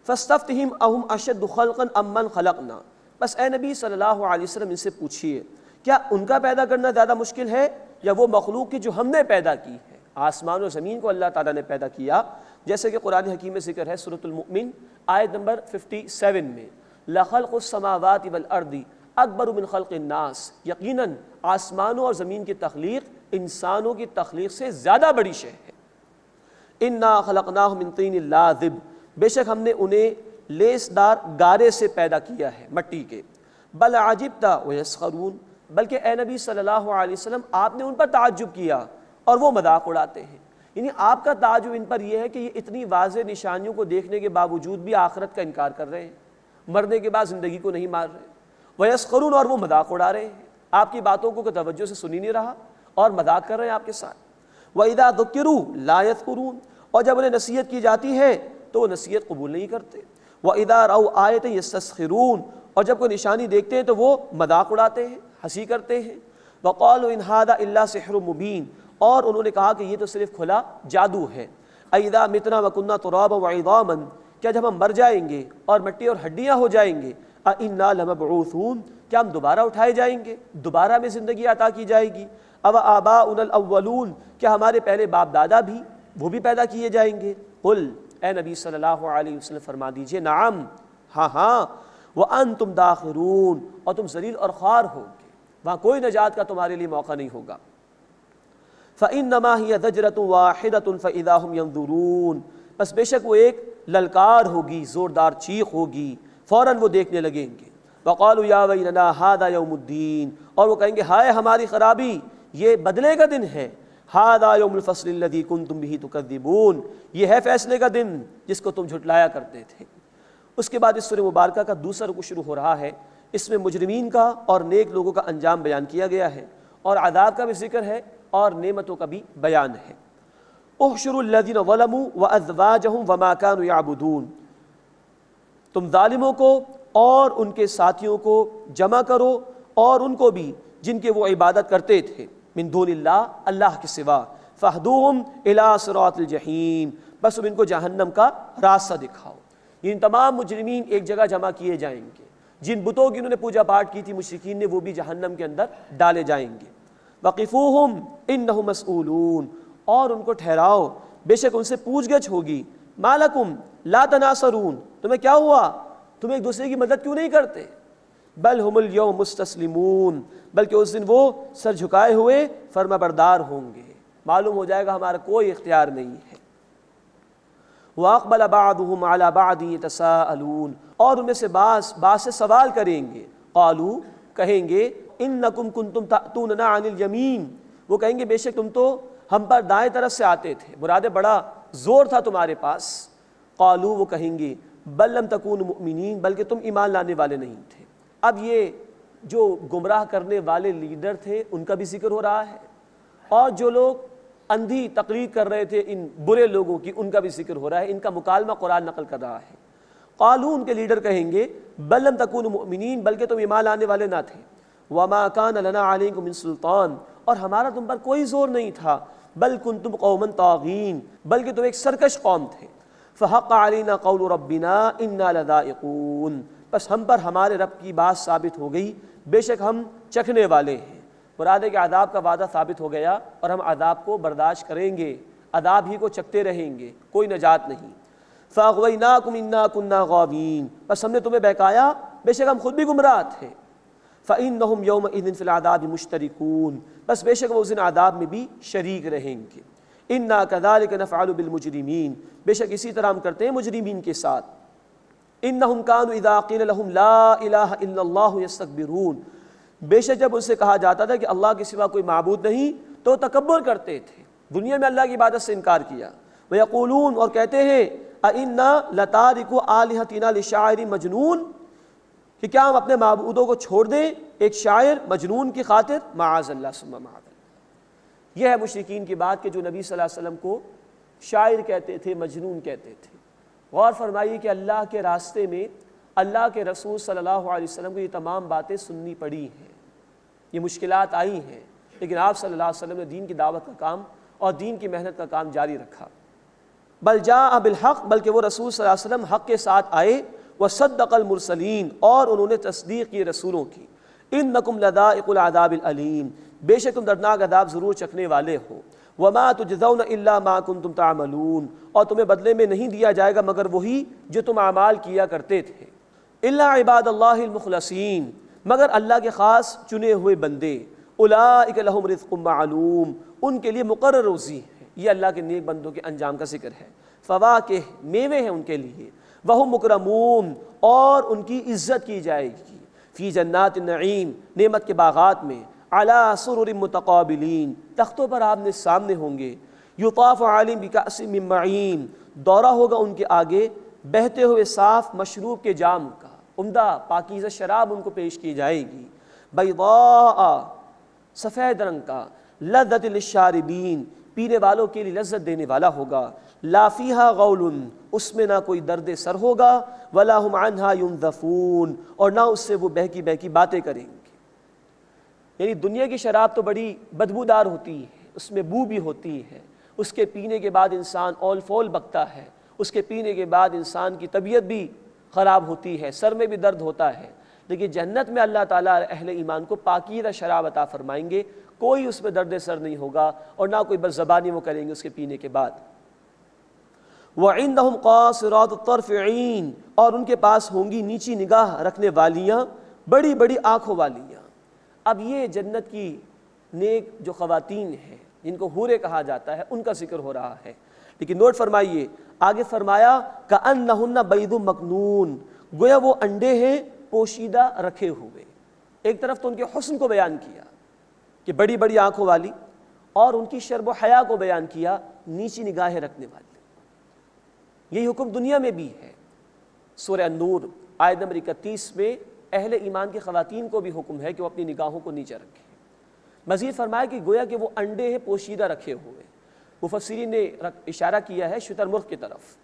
فاستفتہم اہم اشد خلقا ام من خلقنا، بس اے نبی صلی اللہ علیہ وسلم ان سے پوچھئے کیا ان کا پیدا کرنا زیادہ مشکل ہے یا وہ مخلوق کی جو ہم نے پیدا کی ہے؟ آسمان و زمین کو اللہ تعالیٰ نے پیدا کیا، جیسے کہ قرآن حکیم میں ذکر ہے سورۃ المؤمن آیت نمبر 57 میں، لخلق السماوات والارض اکبر من خلق الناس، یقیناً آسمانوں اور زمین کی تخلیق انسانوں کی تخلیق سے زیادہ بڑی شے ہے۔ انا خلقناہم من طین لازب، بے شک ہم نے انہیں لیس دار گارے سے پیدا کیا ہے، مٹی کے۔ بل عجبت ویسخرون، بلکہ اے نبی صلی اللہ علیہ وسلم آپ نے ان پر تعجب کیا اور وہ مذاق اڑاتے ہیں، یعنی آپ کا تعجب ان پر یہ ہے کہ یہ اتنی واضح نشانیوں کو دیکھنے کے باوجود بھی آخرت کا انکار کر رہے ہیں، مرنے کے بعد زندگی کو نہیں مان رہے، ویسخرون، اور وہ مذاق اڑا رہے ہیں، آپ کی باتوں کو توجہ سے سنی نہیں رہا اور مذاق کر رہے ہیں آپ کے ساتھ۔ وَإِذَا ذُكِّرُوا لَا يَذْكُرُونَ، اور جب انہیں نصیحت کی جاتی ہے تو وہ نصیحت قبول نہیں کرتے۔ وَإِذَا رَأَوْا آیَةً يَسْتَسْخِرُونَ، اور جب کوئی نشانی دیکھتے ہیں تو وہ مذاق اڑاتے ہیں، ہنسی کرتے ہیں۔ وَقَالُوا إِنْ هَذَا إِلَّا سِحْرٌ مُبِينٌ، اور انہوں نے کہا کہ یہ تو صرف کھلا جادو ہے۔ أَإِذَا مِتْنَا وَكُنَّا تُرَابًا وَعِظَامًا، کیا جب ہم مر جائیں گے اور مٹی اور ہڈیاں ہو جائیں گے، أَإِنَّا لَمَبْعُوثُونَ، کیا ہم دوبارہ اٹھائے جائیں گے، دوبارہ میں زندگی عطا کی جائے گی۔ أَوَآبَاؤُنَا الْأَوَّلُونَ، کیا ہمارے پہلے باپ دادا بھی وہ بھی پیدا کیے جائیں گے؟ قل، اے نبی صلی اللہ علیہ وسلم فرما دیجئے نعم، ہاں ہاں، وَأَنْتُمْ دَاخِرُونَ، اور تم ذلیل اور خوار ہوگے، وہاں کوئی نجات کا تمہارے لیے موقع نہیں ہوگا۔ فَإِنَّمَا هِيَ زَجْرَةٌ وَاحِدَةٌ فَإِذَا هُمْ يَنظُرُونَ، بس بے شک وہ ایک للکار ہوگی، زوردار چیخ ہوگی، فوراً وہ دیکھنے لگیں گے۔ وَقَالُوا يَا وَيْلَنَا هَذَا يَوْمُ الدِّينِ، اور وہ کہیں گے ہائے ہماری خرابی، یہ بدلے کا دن ہے۔ هَذَا يَوْمُ الْفَصْلِ الَّذِي كُنْتُمْ بِهِ تُكَذِّبُونَ، یہ ہے فیصلے کا دن جس کو تم جھٹلایا کرتے تھے۔ اس کے بعد اس سورہ مبارکہ کا دوسرا رکوع شروع ہو رہا ہے، اس میں مجرمین کا اور نیک لوگوں کا انجام بیان کیا گیا ہے، اور عذاب کا بھی ذکر ہے اور نعمتوں کا بھی بیان ہے۔ احشروا الذین ظلموا وازواجہم وما كانوا یعبدون، تم ظالموں کو اور ان کے ساتھیوں کو جمع کرو، اور ان کو بھی جن کے وہ عبادت کرتے تھے، من دون اللہ، اللہ کے سوا، فاہدوہم الی صراط الجحیم، بس تم ان کو جہنم کا راستہ دکھاؤ۔ ان تمام مجرمین ایک جگہ جمع کیے جائیں گے، جن بتوں کی انہوں نے پوجا پاٹ کی تھی مشرکین نے، وہ بھی جہنم کے اندر ڈالے جائیں گے۔ وقفوہم انہم مسئولون، اور ان کو ٹھہراؤ، بے شک ان سے پوچھ گچھ ہوگی۔ ما لکم لا تناصرون، تمہیں کیا ہوا، تم ایک دوسرے کی مدد کیوں نہیں کرتے؟ بل ہم الیوم مستسلمون، بلکہ اس دن وہ سر جھکائے ہوئے فرما بردار ہوں گے، معلوم ہو جائے گا ہمارا کوئی اختیار نہیں ہے۔ وَأَقْبَلَ بَعْضُهُمْ عَلَى بَعْضٍ يَتَسَاءَلُونَ، اور ان میں سے بعض سے سوال کریں گے۔ قالوا، کہیں گے، انکم کنتم تأتوننا عن الیمین، وہ کہیں گے بے شک تم تو ہم پر دائیں طرف سے آتے تھے، مراد بڑا زور تھا تمہارے پاس۔ قالوا، وہ کہیں گے، بل لم تکونوا مؤمنین، بلکہ تم ایمان لانے والے نہیں تھے۔ اب یہ جو گمراہ کرنے والے لیڈر تھے ان کا بھی ذکر ہو رہا ہے، اور جو لوگ اندھی تقلید کر رہے تھے ان برے لوگوں کی، ان کا بھی ذکر ہو رہا ہے، ان کا مکالمہ قرآن نقل کر رہا ہے۔ قالوا، ان کے لیڈر کہیں گے، بل لم تکونوا مؤمنین، بلکہ تم ایمان لانے والے نہ تھے۔ وما کان لنا علیکم من سلطان، اور ہمارا تم پر کوئی زور نہیں تھا۔ بل کنتم قوما طاغین، بلکہ تم ایک سرکش قوم تھے۔ فحق علینا قول ربنا انا لذائقون، بس ہم پر ہمارے رب کی بات ثابت ہو گئی، بے شک ہم چکھنے والے ہیں۔ مراد ہے کہ عذاب کا وعدہ ثابت ہو گیا اور ہم عذاب کو برداشت کریں گے، عذاب ہی کو چکھتے رہیں گے، کوئی نجات نہیں۔ فاغویناکم انا کنا غاوین، بس ہم نے تمہیں بہکایا، بے شک ہم خود بھی گمراہ تھے۔ فإنہم یومئذ فی العذاب مشترکون، بس بے شک وہ اس دن عذاب میں بھی شریک رہیں گے۔ انا کذالک نفعل بالمجرمین، بے شک اسی طرح ہم کرتے ہیں مجرمین کے ساتھ۔ انہم کانوا اذا قیل لہم لا الہ الا اللہ یستکبرون، بے شک جب ان سے کہا جاتا تھا کہ اللہ کے سوا کوئی معبود نہیں تو تکبر کرتے تھے، دنیا میں اللہ کی عبادت سے انکار کیا۔ ویقولون، اور کہتے ہیں، اَإِنَّا لَتَارِكُ آلِهَتِنَا لِشَاعِرٍ مجنون، کہ کیا ہم اپنے معبودوں کو چھوڑ دیں ایک شاعر مجنون کی خاطر؟ معاذ اللہ ثم معاذ اللہ۔ یہ ہے مشرکین کی بات کہ جو نبی صلی اللہ علیہ وسلم کو شاعر کہتے تھے، مجنون کہتے تھے۔ غور فرمائیے کہ اللہ کے راستے میں اللہ کے رسول صلی اللہ علیہ وسلم کو یہ تمام باتیں سننی پڑی ہیں، یہ مشکلات آئی ہیں، لیکن آپ صلی اللہ علیہ وسلم نے دین کی دعوت کا کام اور دین کی محنت کا کام جاری رکھا۔ بل جاء بالحق، بلکہ وہ رسول صلی اللہ علیہ وسلم حق کے ساتھ آئے، وصدق المرسلین، اور انہوں نے تصدیق کی رسولوں کی۔ انکم لذائق العذاب العلیم، بے شک تم دردناک عذاب ضرور چکھنے والے ہو۔ وما تجزون الا ما کنتم تعملون، اور تمہیں بدلے میں نہیں دیا جائے گا مگر وہی جو تم اعمال کیا کرتے تھے۔ الا عباد اللہ المخلصین، مگر اللہ کے خاص چنے ہوئے بندے۔ اولئک لہم رزق معلوم، ان کے لیے مقرر روزی ہے۔ یہ اللہ کے نیک بندوں کے انجام کا ذکر ہے۔ فواکہ، میوے ہیں ان کے لیے۔ وہم مکرمون، اور ان کی عزت کی جائے گی۔ فی جنات النعیم، نعمت کے باغات میں۔ علی سرر متقابلین، تختوں پر آپ نے سامنے ہوں گے۔ یطاف علیہم بکأس من معین، دورہ ہوگا ان کے آگے بہتے ہوئے صاف مشروب کے جام کا، عمدہ پاکیزہ شراب ان کو پیش کی جائے گی۔ بیضاء، سفید رنگ کا، لذت للشاربین، پینے والوں کے لیے لذت دینے والا ہوگا۔ لا فیہا غول، اس میں نہ کوئی درد سر ہوگا۔ ولا ہم عنہا ینزفون، اور نہ اس سے وہ بہکی بہکی باتیں کریں گے۔ یعنی دنیا کی شراب تو بڑی بدبودار ہوتی ہے، اس میں بو بھی ہوتی ہے، اس کے پینے کے بعد انسان اول فول بکتا ہے، اس کے پینے کے بعد انسان کی طبیعت بھی خراب ہوتی ہے، سر میں بھی درد ہوتا ہے۔ لیکن جنت میں اللہ تعالیٰ اہل ایمان کو پاکیزہ شراب عطا فرمائیں گے، کوئی اس میں درد سر نہیں ہوگا، اور نہ کوئی بد زبانی وہ کریں گے اس کے پینے کے بعد۔ وَعِندَهُمْ قَاصِرَاتُ الطَّرْفِ عِین، اور ان کے پاس ہوں گی نیچی نگاہ رکھنے والیاں، بڑی بڑی آنکھوں والیاں۔ اب یہ جنت کی نیک جو خواتین ہیں جن کو حوریں کہا جاتا ہے، ان کا ذکر ہو رہا ہے، لیکن نوٹ فرمائیے آگے فرمایا کأنہن بیض مکنون، گویا وہ انڈے ہیں پوشیدہ رکھے ہوئے۔ ایک طرف تو ان کے حسن کو بیان کیا کہ بڑی بڑی آنکھوں والی، اور ان کی شرم و حیا کو بیان کیا، نیچی نگاہیں رکھنے والی۔ یہی حکم دنیا میں بھی ہے۔ سورہ النور آیت نمبر 31 میں اہل ایمان کی خواتین کو بھی حکم ہے کہ وہ اپنی نگاہوں کو نیچے رکھیں۔ مزید فرمایا کہ گویا کہ وہ انڈے ہیں پوشیدہ رکھے ہوئے۔ مفسرین نے اشارہ کیا ہے شتر مرغ کی طرف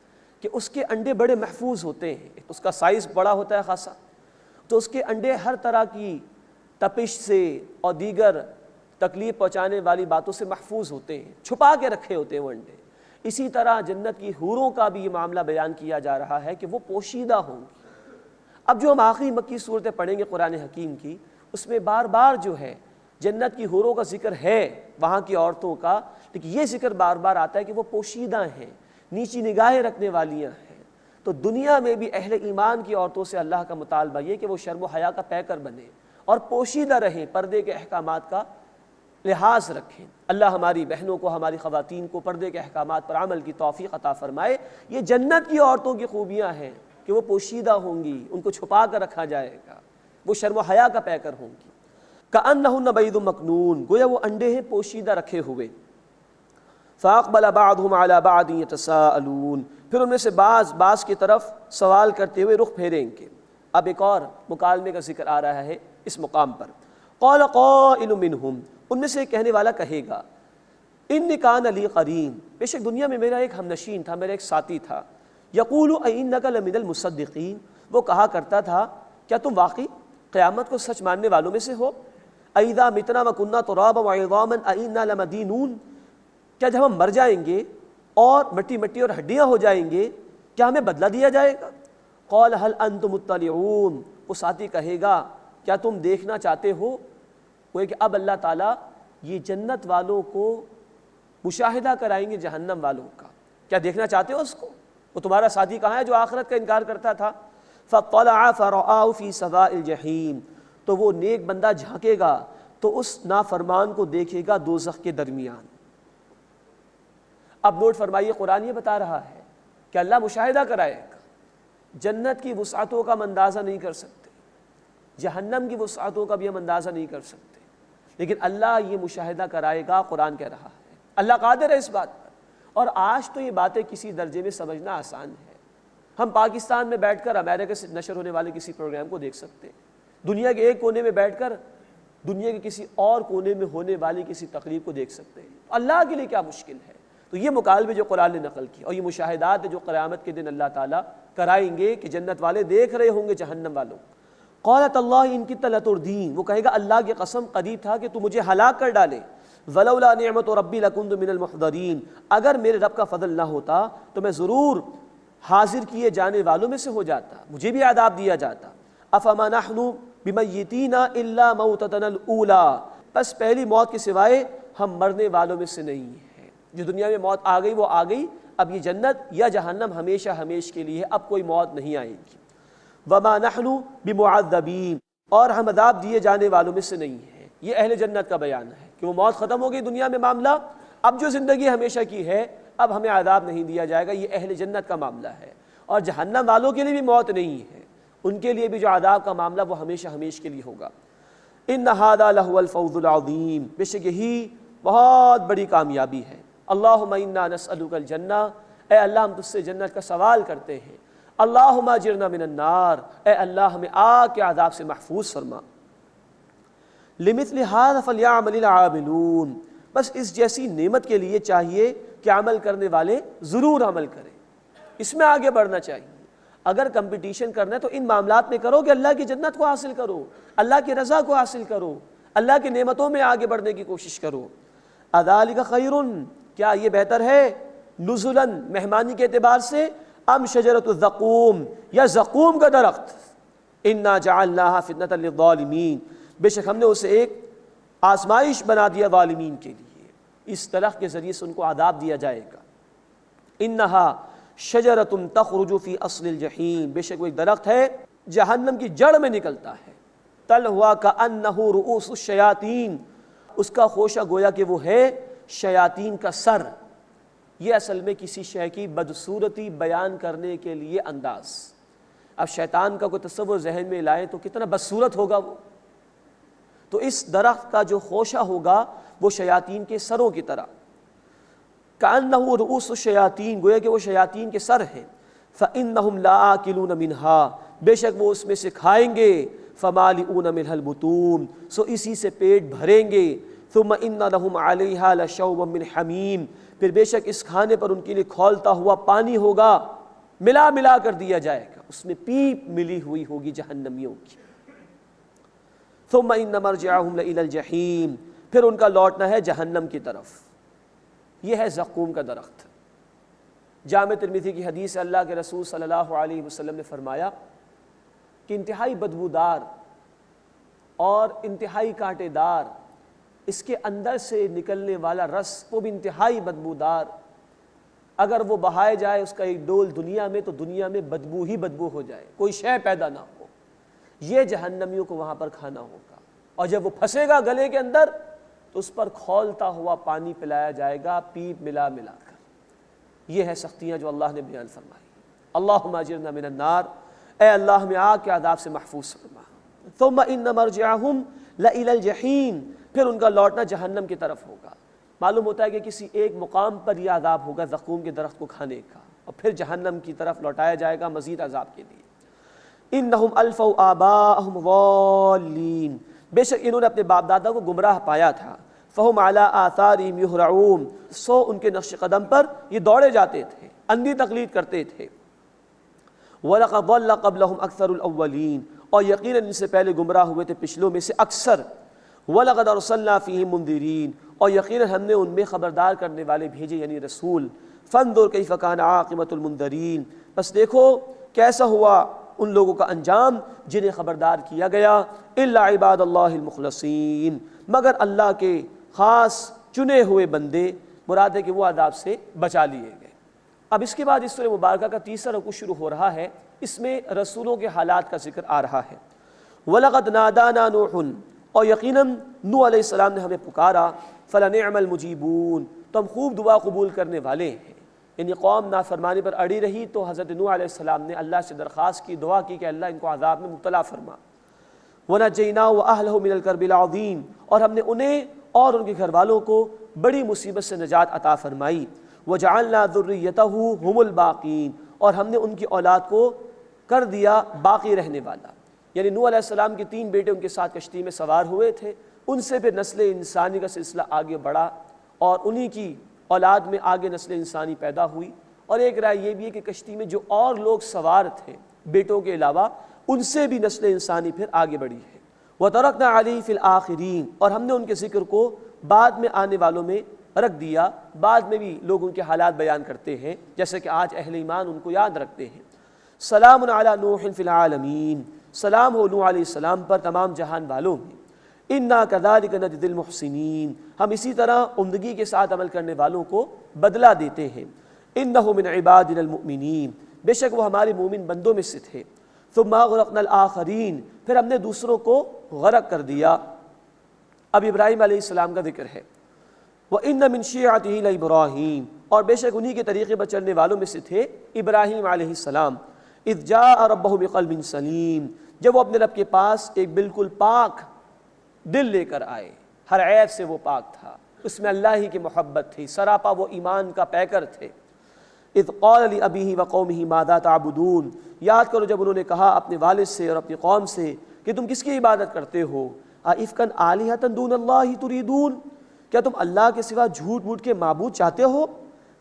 کہ اس کے انڈے بڑے محفوظ ہوتے ہیں، اس کا سائز بڑا ہوتا ہے خاصا، تو اس کے انڈے ہر طرح کی تپش سے اور دیگر تکلیف پہنچانے والی باتوں سے محفوظ ہوتے ہیں، چھپا کے رکھے ہوتے ہیں وہ انڈے۔ اسی طرح جنت کی حوروں کا بھی یہ معاملہ بیان کیا جا رہا ہے کہ وہ پوشیدہ ہوں گی۔ اب جو ہم آخری مکی صورتیں پڑھیں گے قرآن حکیم کی، اس میں بار بار جو ہے جنت کی حوروں کا ذکر ہے، وہاں کی عورتوں کا، لیکن یہ ذکر بار بار آتا ہے کہ وہ پوشیدہ ہیں، نیچی نگاہیں رکھنے والیاں ہیں۔ تو دنیا میں بھی اہل ایمان کی عورتوں سے اللہ کا مطالبہ یہ کہ وہ شرم و حیا کا پیکر بنے اور پوشیدہ رہیں، پردے کے احکامات کا لحاظ رکھیں۔ اللہ ہماری بہنوں کو، ہماری خواتین کو پردے کے احکامات پر عمل کی توفیق عطا فرمائے۔ یہ جنت کی عورتوں کی خوبیاں ہیں کہ وہ پوشیدہ ہوں گی، ان کو چھپا کر رکھا جائے گا، وہ شرم و حیا کا پیکر ہوں گی۔ کأنہن بیض مکنون، گویا وہ انڈے ہیں پوشیدہ رکھے ہوئے۔ فاقبل بعضهم على بعض يتساءلون، پھر ان میں سے بعض کی طرف سوال کرتے ہوئے رخ پھیریں گے۔ اب ایک اور مکالمے کا ذکر آ رہا ہے اس مقام پر۔ قال قائل منهم، ان میں سے ایک کہنے والا کہے گا، ان کان لی قرین، بے شک دنیا میں میرا ایک ہمنشین تھا، میرا ایک ساتھی تھا، یقول اینک لمن المصدقین، وہ کہا کرتا تھا کیا تم واقعی قیامت کو سچ ماننے والوں میں سے ہو؟ اذا متنا وکنا ترابا وعظاما ائنا لمدینون، کیا جب ہم مر جائیں گے اور مٹی مٹی اور ہڈیاں ہو جائیں گے کیا ہمیں بدلہ دیا جائے گا؟ قال هل انتم مطلعون، وہ ساتھی کہے گا کیا تم دیکھنا چاہتے ہو؟ وہ کہ اب اللہ تعالیٰ یہ جنت والوں کو مشاہدہ کرائیں گے جہنم والوں کا، کیا دیکھنا چاہتے ہو اس کو؟ وہ تمہارا ساتھی کہاں ہے جو آخرت کا انکار کرتا تھا؟ فطلع فرآہ فی سواء الجحیم، تو وہ نیک بندہ جھانکے گا تو اس نافرمان کو دیکھے گا دوزخ کے درمیان۔ اب نوٹ فرمائیے قرآن یہ بتا رہا ہے کہ اللہ مشاہدہ کرائے گا، جنت کی وسعتوں کا ہم اندازہ نہیں کر سکتے، جہنم کی وسعتوں کا بھی ہم اندازہ نہیں کر سکتے، لیکن اللہ یہ مشاہدہ کرائے گا، قرآن کہہ رہا ہے۔ اللہ قادر ہے اس بات پر، اور آج تو یہ باتیں کسی درجے میں سمجھنا آسان ہے، ہم پاکستان میں بیٹھ کر امریکہ سے نشر ہونے والے کسی پروگرام کو دیکھ سکتے ہیں، دنیا کے ایک کونے میں بیٹھ کر دنیا کے کسی اور کونے میں ہونے والی کسی تقریب کو دیکھ سکتے ہیں۔ اللہ کے لیے کیا مشکل ہے؟ تو یہ مکالمے جو قرآن نے نقل کی اور یہ مشاہدات جو قیامت کے دن اللہ تعالیٰ کرائیں گے کہ جنت والے دیکھ رہے ہوں گے جہنم والوں۔ قالت اللہ ان کدت لتردین، وہ کہے گا اللہ کی قسم قریب تھا کہ تو مجھے ہلاک کر ڈالے، ولولا نعمت ربی لکنت من المحضرین، اگر میرے رب کا فضل نہ ہوتا تو میں ضرور حاضر کیے جانے والوں میں سے ہو جاتا، مجھے بھی عذاب دیا جاتا۔ افما نحن بمیتین الا موتتنا الاولی، بس پہلی موت کے سوائے ہم مرنے والوں میں سے نہیں ہیں۔ جو دنیا میں موت آ گئی وہ آ گئی، اب یہ جنت یا جہنم ہمیشہ ہمیش کے لیے، اب کوئی موت نہیں آئے گی۔ وما نحن بمعذبین، اور ہم عذاب دیے جانے والوں میں سے نہیں ہیں۔ یہ اہل جنت کا بیان ہے کہ وہ موت ختم ہو گئی دنیا میں معاملہ، اب جو زندگی ہمیشہ کی ہے اب ہمیں عذاب نہیں دیا جائے گا، یہ اہل جنت کا معاملہ ہے۔ اور جہنم والوں کے لیے بھی موت نہیں ہے، ان کے لیے بھی جو عذاب کا معاملہ وہ ہمیشہ ہمیش کے لیے ہوگا۔ ان ھذا لہو الفوز العظیم، بے شک یہی بہت بڑی کامیابی ہے۔ اللہم انا نسألک الجنہ، اے اللہ ہم تجھ سے جنت کا سوال کرتے ہیں۔ اللہم اجرنا من النار، اے اللہ ہمیں آگ کے عذاب سے محفوظ فرما۔ لمثل ھذا فلیعمل العاملون، بس اس جیسی نعمت کے لیے چاہیے کہ عمل کرنے والے ضرور عمل کریں، اس میں آگے بڑھنا چاہیے۔ اگر کمپٹیشن کرنا ہے تو ان معاملات میں کرو کہ اللہ کی جنت کو حاصل کرو، اللہ کی رضا کو حاصل کرو، اللہ کی نعمتوں میں آگے بڑھنے کی کوشش کرو۔ اذالک خیر، کیا یہ بہتر ہے؟ نزلا، مہمانی کے اعتبار سے، ام شجرۃ الزقوم، یا زقوم کا درخت؟ انا جعلناها فتنۃ للظالمین، بے شک ہم نے اسے ایک آزمائش بنا دیا ظالمین کے لیے، اس درخت کے ذریعے سے ان کو عذاب دیا جائے گا۔ انہا شجرۃ تخرج فی اصل الجحیم، بے شک وہ ایک درخت ہے جہنم کی جڑ میں نکلتا ہے۔ طلعها کأنہ رؤوس الشیاطین، اس کا خوشہ گویا کہ وہ ہے شیاطین کا سر۔ یہ اصل میں کسی شے کی بدصورتی بیان کرنے کے لیے انداز۔ اب شیطان کا کوئی تصور ذہن میں لائے تو کتنا بدصورت ہوگا وہ، تو اس درخت کا جو خوشہ ہوگا وہ شیاطین کے سروں کی طرح۔ کأنہ رؤوس الشیاطین، گویا کہ وہ شیاطین کے سر ہیں۔ فإنہم لآکلون منہا، بے شک وہ اس میں سے کھائیں گے۔ فمالئون منہ البطون، سو اسی سے پیٹ بھریں گے۔ ثم ان لہم علیہا لشوبا من حمیم، پھر بے شک اس کھانے پر ان کے لیے کھولتا ہوا پانی ہوگا، ملا ملا کر دیا جائے گا، اس میں پیپ ملی ہوئی ہوگی جہنمیوں کی۔ ثم ان مرجعہم لإلی الجحیم، پھر ان کا لوٹنا ہے جہنم کی طرف۔ یہ ہے زقوم کا درخت۔ جامع ترمذی کی حدیث ہے، اللہ کے رسول صلی اللہ علیہ وسلم نے فرمایا کہ انتہائی بدبودار اور انتہائی کانٹے دار، اس کے اندر سے نکلنے والا رس وہ بھی انتہائی بدبودار، اگر وہ بہائے جائے اس کا ایک ڈول دنیا میں تو دنیا میں بدبو ہی بدبو ہو جائے، کوئی شے پیدا نہ ہو۔ یہ جہنمیوں کو وہاں پر کھانا ہوگا، اور جب وہ پھنسے گا گلے کے اندر تو اس پر کھولتا ہوا پانی پلایا جائے گا، پیپ ملا ملا کر۔ یہ ہے سختیاں جو اللہ نے بیان فرمائی۔ اللہم اجرنا من النار، اے اللہ ہمیں آگ کے عذاب سے محفوظ فرما۔ ثم ان مرجعہم لإلی الجحیم، پھر ان کا لوٹنا جہنم کی طرف ہوگا۔ معلوم ہوتا ہے کہ کسی ایک مقام پر یہ عذاب ہوگا زقوم کے درخت کو کھانے کا، اور پھر جہنم کی طرف لوٹایا جائے گا مزید عذاب کے لیے۔ انہم الفوا آباءہم ضالین، بے شک انہوں نے اپنے باپ دادا کو گمراہ پایا تھا۔ فہم علی آثارہم یہرعون، سو ان کے نقش قدم پر یہ دوڑے جاتے تھے، اندھی تقلید کرتے تھے۔ وَلَقَدْ ضَلَّ قَبْلَهُمْ أَكْثَرُ الْأَوَّلِينَ، اور یقیناً ان سے پہلے گمراہ ہوئے تھے پچھلوں میں سے اکثر۔ وَلَقَدْ أَرْسَلْنَا فِيهِمْ مُنذِرِينَ، اور یقیناً ہم نے ان میں خبردار کرنے والے بھیجے یعنی رسول۔ فَانظُرْ كَيْفَ كَانَ عَاقِبَةُ الْمُنذَرِينَ، بس دیکھو کیسا ہوا ان لوگوں کا انجام جنہیں خبردار کیا گیا۔ إِلَّا عِبَادَ اللَّهِ الْمُخْلَصِينَ، مگر اللہ کے خاص چنے ہوئے بندے، مراد ہے کہ وہ عذاب سے بچا لیے گئے۔ اب اس کے بعد اس سورہ مبارکہ کا تیسرا رکوع شروع ہو رہا ہے، اس میں رسولوں کے حالات کا ذکر آ رہا ہے۔ وَلَقَدْ نَادَانَا نُوحٌ، اور یقیناً نوح علیہ السلام نے ہمیں پکارا۔ فَلَنِعْمَ الْمُجِيبُونَ، تو ہم خوب دعا قبول کرنے والے ہیں۔ یعنی قوم نافرمانی پر اڑی رہی تو حضرت نوح علیہ السلام نے اللہ سے درخواست کی، دعا کی کہ اللہ ان کو عذاب میں مبتلا فرما۔ وَنَجَّيْنَاهُ وَأَهْلَهُ مِنَ الْكَرْبِ الْعَظِيمِ، اور ہم نے انہیں اور ان کے گھر والوں کو بڑی مصیبت سے نجات عطا فرمائی۔ وَجَعَلْنَا ذُرِّيَّتَهُ هُمُ الْبَاقِينَ، اور ہم نے ان کی اولاد کو کر دیا باقی رہنے والا. یعنی نوح علیہ السلام کے 3 بیٹے ان کے ساتھ کشتی میں سوار ہوئے تھے، ان سے پھر نسل انسانی کا سلسلہ آگے بڑھا اور انہی کی اولاد میں آگے نسل انسانی پیدا ہوئی. اور ایک رائے یہ بھی ہے کہ کشتی میں جو اور لوگ سوار تھے بیٹوں کے علاوہ، ان سے بھی نسل انسانی پھر آگے بڑھی ہے. وَتَرَكْنَا عَلَيْهِ فِي الْآخِرِينَ، اور ہم نے ان کے ذکر کو بعد میں آنے والوں میں رکھ دیا. بعد میں بھی لوگ ان کے حالات بیان کرتے ہیں، جیسے کہ آج اہل ایمان ان کو یاد رکھتے ہیں. سلام علی نوح فی العالمین، سلام ہو نوح علیہ السلام پر تمام جہان والوں میں. انا کذالک نجزی المحسنین، ہم اسی طرح عمدگی کے ساتھ عمل کرنے والوں کو بدلہ دیتے ہیں. انہ من عبادنا المؤمنین، بے شک وہ ہمارے مومن بندوں میں سے تھے. ثم اغرقنا الآخرین، پھر ہم نے دوسروں کو غرق کر دیا. اب ابراہیم علیہ السلام کا ذکر ہے. وَإِنَّ مِن شِيعَتِهِ لَإِبْرَاهِيمَ، اور بے شک انہی کے طریقے پر چلنے والوں میں سے تھے ابراہیم علیہ السلام. اذ جاء ربہ بقلب سلیم، جب وہ اپنے رب کے پاس ایک بالکل پاک دل لے کر آئے، ہر عیب سے وہ پاک تھا، اس میں اللہ ہی کی محبت تھی، سراپا وہ ایمان کا پیکر تھے. اذ قال لأبیہ وقومہ ماذا تعبدون، یاد کرو جب انہوں نے کہا اپنے والد سے اور اپنی قوم سے کہ تم کس کی عبادت کرتے ہو. ائفکا آلہۃ دون اللہ تریدون، کیا تم اللہ کے سوا جھوٹ موٹ کے معبود چاہتے ہو.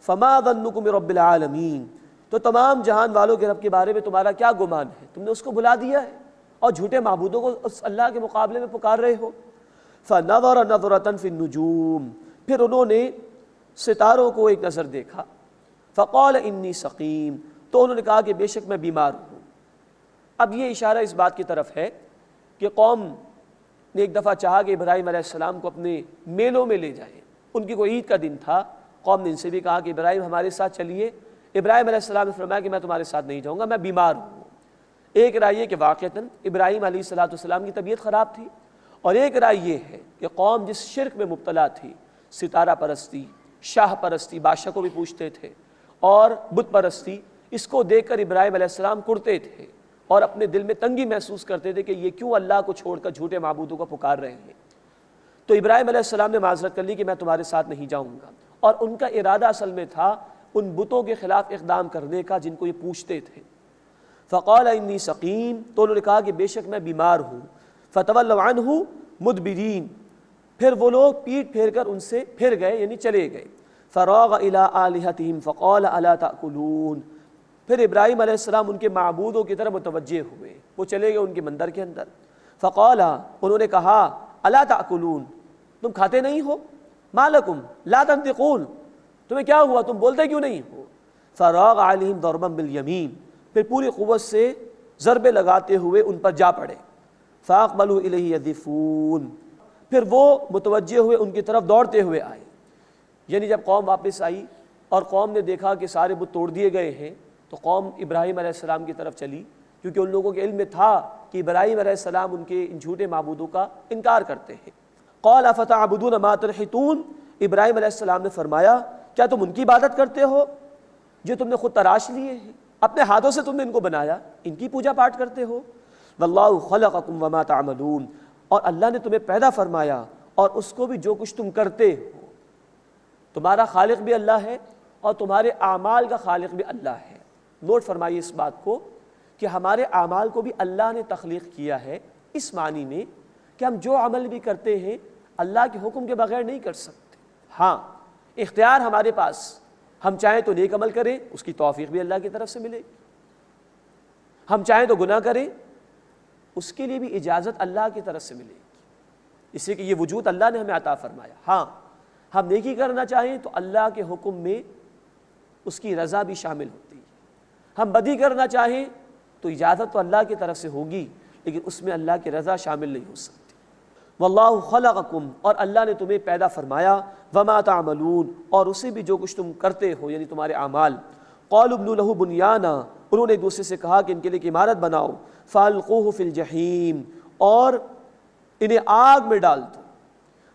فما ظنکم برب العالمین، تو تمام جہان والوں کے رب کے بارے میں تمہارا کیا گمان ہے، تم نے اس کو بھلا دیا ہے اور جھوٹے معبودوں کو اس اللہ کے مقابلے میں پکار رہے ہو. فنظر نظرۃ فی النجوم، پھر انہوں نے ستاروں کو ایک نظر دیکھا. فقال انی سقیم، تو انہوں نے کہا کہ بے شک میں بیمار ہوں. اب یہ اشارہ اس بات کی طرف ہے کہ قوم نے ایک دفعہ چاہا کہ ابراہیم علیہ السلام کو اپنے میلوں میں لے جائیں. ان کی کوئی عید کا دن تھا، قوم نے ان سے بھی کہا کہ ابراہیم ہمارے ساتھ چلیے. ابراہیم علیہ السلام نے فرمایا کہ میں تمہارے ساتھ نہیں جاؤں گا، میں بیمار ہوں. ایک رائے یہ کہ واقعتاً ابراہیم علیہ السلام کی طبیعت خراب تھی، اور ایک رائے یہ ہے کہ قوم جس شرک میں مبتلا تھی، ستارہ پرستی، شاہ پرستی، بادشاہ کو بھی پوچھتے تھے، اور بت پرستی، اس کو دیکھ کر ابراہیم علیہ السلام کرتے تھے اور اپنے دل میں تنگی محسوس کرتے تھے کہ یہ کیوں اللہ کو چھوڑ کر جھوٹے معبودوں کو پکار رہے ہیں. تو ابراہیم علیہ السلام نے معذرت کر لی کہ میں تمہارے ساتھ نہیں جاؤں گا. اور ان کا ارادہ اصل میں تھا ان بتوں کے خلاف اقدام کرنے کا جن کو یہ پوچھتے تھے. فقال انی سقیم، تو انہوں نے کہا کہ بے شک میں بیمار ہوں. فتولوا عنہ مدبرین، پھر وہ لوگ پیٹ پھیر کر ان سے پھر گئے، یعنی چلے گئے. فراغ الی آلہتہم فقال الا تأکلون، پھر ابراہیم علیہ السلام ان کے معبودوں کی طرف متوجہ ہوئے، وہ چلے گئے ان کے مندر کے اندر. فقال، انہوں نے کہا الا تأکلون، تم کھاتے نہیں ہو. ما لکم لا تنطقون، تمہیں کیا ہوا، تم بولتے کیوں نہیں ہو. فراغ علیہم ضربا بالیمین، پھر پوری قوت سے ضربے لگاتے ہوئے ان پر جا پڑے. فاقبلوا الیہ یذفون، پھر وہ متوجہ ہوئے ان کی طرف دوڑتے ہوئے آئے. یعنی جب قوم واپس آئی اور قوم نے دیکھا کہ سارے بت توڑ دیے گئے ہیں، تو قوم ابراہیم علیہ السلام کی طرف چلی، کیونکہ ان لوگوں کے علم میں تھا کہ ابراہیم علیہ السلام ان کے ان جھوٹے معبودوں کا انکار کرتے ہیں. قال افتعبدون ما تنحتون، ابراہیم علیہ السلام نے فرمایا کیا تم ان کی عبادت کرتے ہو جو تم نے خود تراش لیے ہیں، اپنے ہاتھوں سے تم نے ان کو بنایا، ان کی پوجا پاٹ کرتے ہو. واللہ خلقکم وما تعملون، اور اللہ نے تمہیں پیدا فرمایا اور اس کو بھی جو کچھ تم کرتے ہو. تمہارا خالق بھی اللہ ہے اور تمہارے اعمال کا خالق بھی اللہ ہے. نوٹ فرمائیے اس بات کو کہ ہمارے اعمال کو بھی اللہ نے تخلیق کیا ہے، اس معنی میں کہ ہم جو عمل بھی کرتے ہیں اللہ کے حکم کے بغیر نہیں کر سکتے. ہاں اختیار ہمارے پاس، ہم چاہیں تو نیک عمل کریں، اس کی توفیق بھی اللہ کی طرف سے ملے گی. ہم چاہیں تو گناہ کریں، اس کے لیے بھی اجازت اللہ کی طرف سے ملے گی، اس لیے کہ یہ وجود اللہ نے ہمیں عطا فرمایا. ہاں ہم نیکی کرنا چاہیں تو اللہ کے حکم میں اس کی رضا بھی شامل ہوتی ہے. ہم بدی کرنا چاہیں تو اجازت تو اللہ کی طرف سے ہوگی، لیکن اس میں اللہ کی رضا شامل نہیں ہو سکتی. واللہ خلقکم، اور اللہ نے تمہیں پیدا فرمایا، وما تعملون، اور اسے بھی جو کچھ تم کرتے ہو یعنی تمہارے اعمال. قالوا ابنوا لہ بنیانا، انہوں نے ایک دوسرے سے کہا کہ ان کے لیے ایک عمارت بناؤ. فالقوہ فی الجحیم، اور انہیں آگ میں ڈال دو.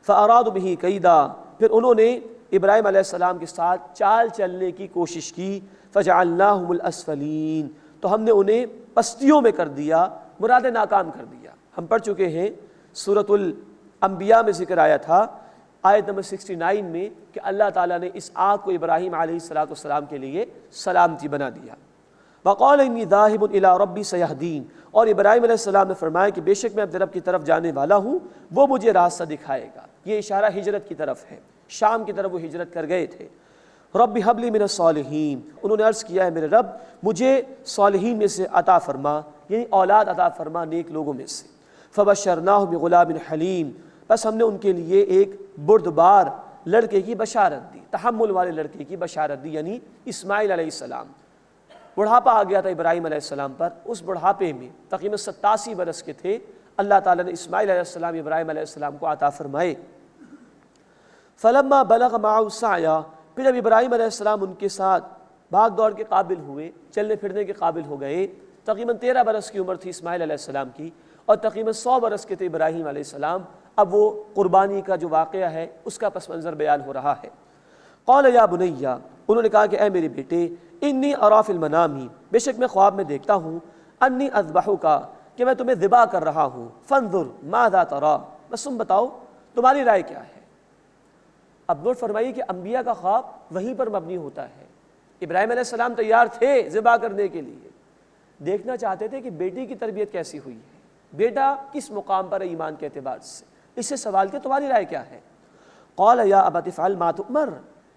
فارادوا بہ کیدا، پھر انہوں نے ابراہیم علیہ السلام کے ساتھ چال چلنے کی کوشش کی. فجعلناہم الاسفلین، تو ہم نے انہیں پستیوں میں کر دیا، مراد ناکام کر دیا. ہم پڑھ چکے ہیں سورۃ الانبیاء میں ذکر آیا تھا آیت نمبر 69 میں کہ اللہ تعالیٰ نے اس آگ کو ابراہیم علیہ السلام کے لیے سلامتی بنا دیا. وقال انی ذاہب الی ربی سیہدین، اور ابراہیم علیہ السلام نے فرمایا کہ بے شک میں اپنے رب کی طرف جانے والا ہوں، وہ مجھے راستہ دکھائے گا۔ یہ اشارہ ہجرت کی طرف ہے، شام کی طرف وہ ہجرت کر گئے تھے۔ رب ھب لی من الصالحین، انہوں نے عرض کیا ہے میرے رب مجھے صالحین میں سے عطا فرما، یعنی اولاد عطا فرما نیک لوگوں میں سے۔ فبشرناہ بغلام حلیم، بس ہم نے ان کے لیے ایک بردبار لڑکے کی بشارت دی، تحمل والے لڑکے کی بشارت دی، یعنی اسماعیل علیہ السلام۔ بڑھاپا آ گیا تھا ابراہیم علیہ السلام پر، اس بڑھاپے میں تقریباً 87 برس کے تھے، اللہ تعالیٰ نے اسماعیل علیہ السلام ابراہیم علیہ السلام کو عطا فرمائے۔ فلما بلغ معه السعی، پھر جب ابراہیم علیہ السلام ان کے ساتھ بھاگ دوڑ کے قابل ہوئے، چلنے پھرنے کے قابل ہو گئے، تقریباً 13 برس کی عمر تھی اسماعیل علیہ السلام کی، اور تقریباً 100 برس کے تھے ابراہیم علیہ السلام۔ اب وہ قربانی کا جو واقعہ ہے اس کا پس منظر بیان ہو رہا ہے۔ قال یا بنی، انہوں نے کہا کہ اے میرے بیٹے، انی ارا فی المنام، بے شک میں خواب میں دیکھتا ہوں، انی اذبحک، کہ میں تمہیں ذبح کر رہا ہوں، فانظر ماذا تری، بس تم بتاؤ تمہاری رائے کیا ہے۔ اب نوٹ فرمائیے کہ انبیاء کا خواب وہیں پر مبنی ہوتا ہے۔ ابراہیم علیہ السلام تیار تھے ذبح کرنے کے لیے، دیکھنا چاہتے تھے کہ بیٹی کی تربیت کیسی ہوئی ہے، بیٹا کس مقام پر ہے ایمان کے اعتبار سے، اس سے سوال کہ تمہاری رائے کیا ہے۔ قال یا ابت افعل ما تؤمر،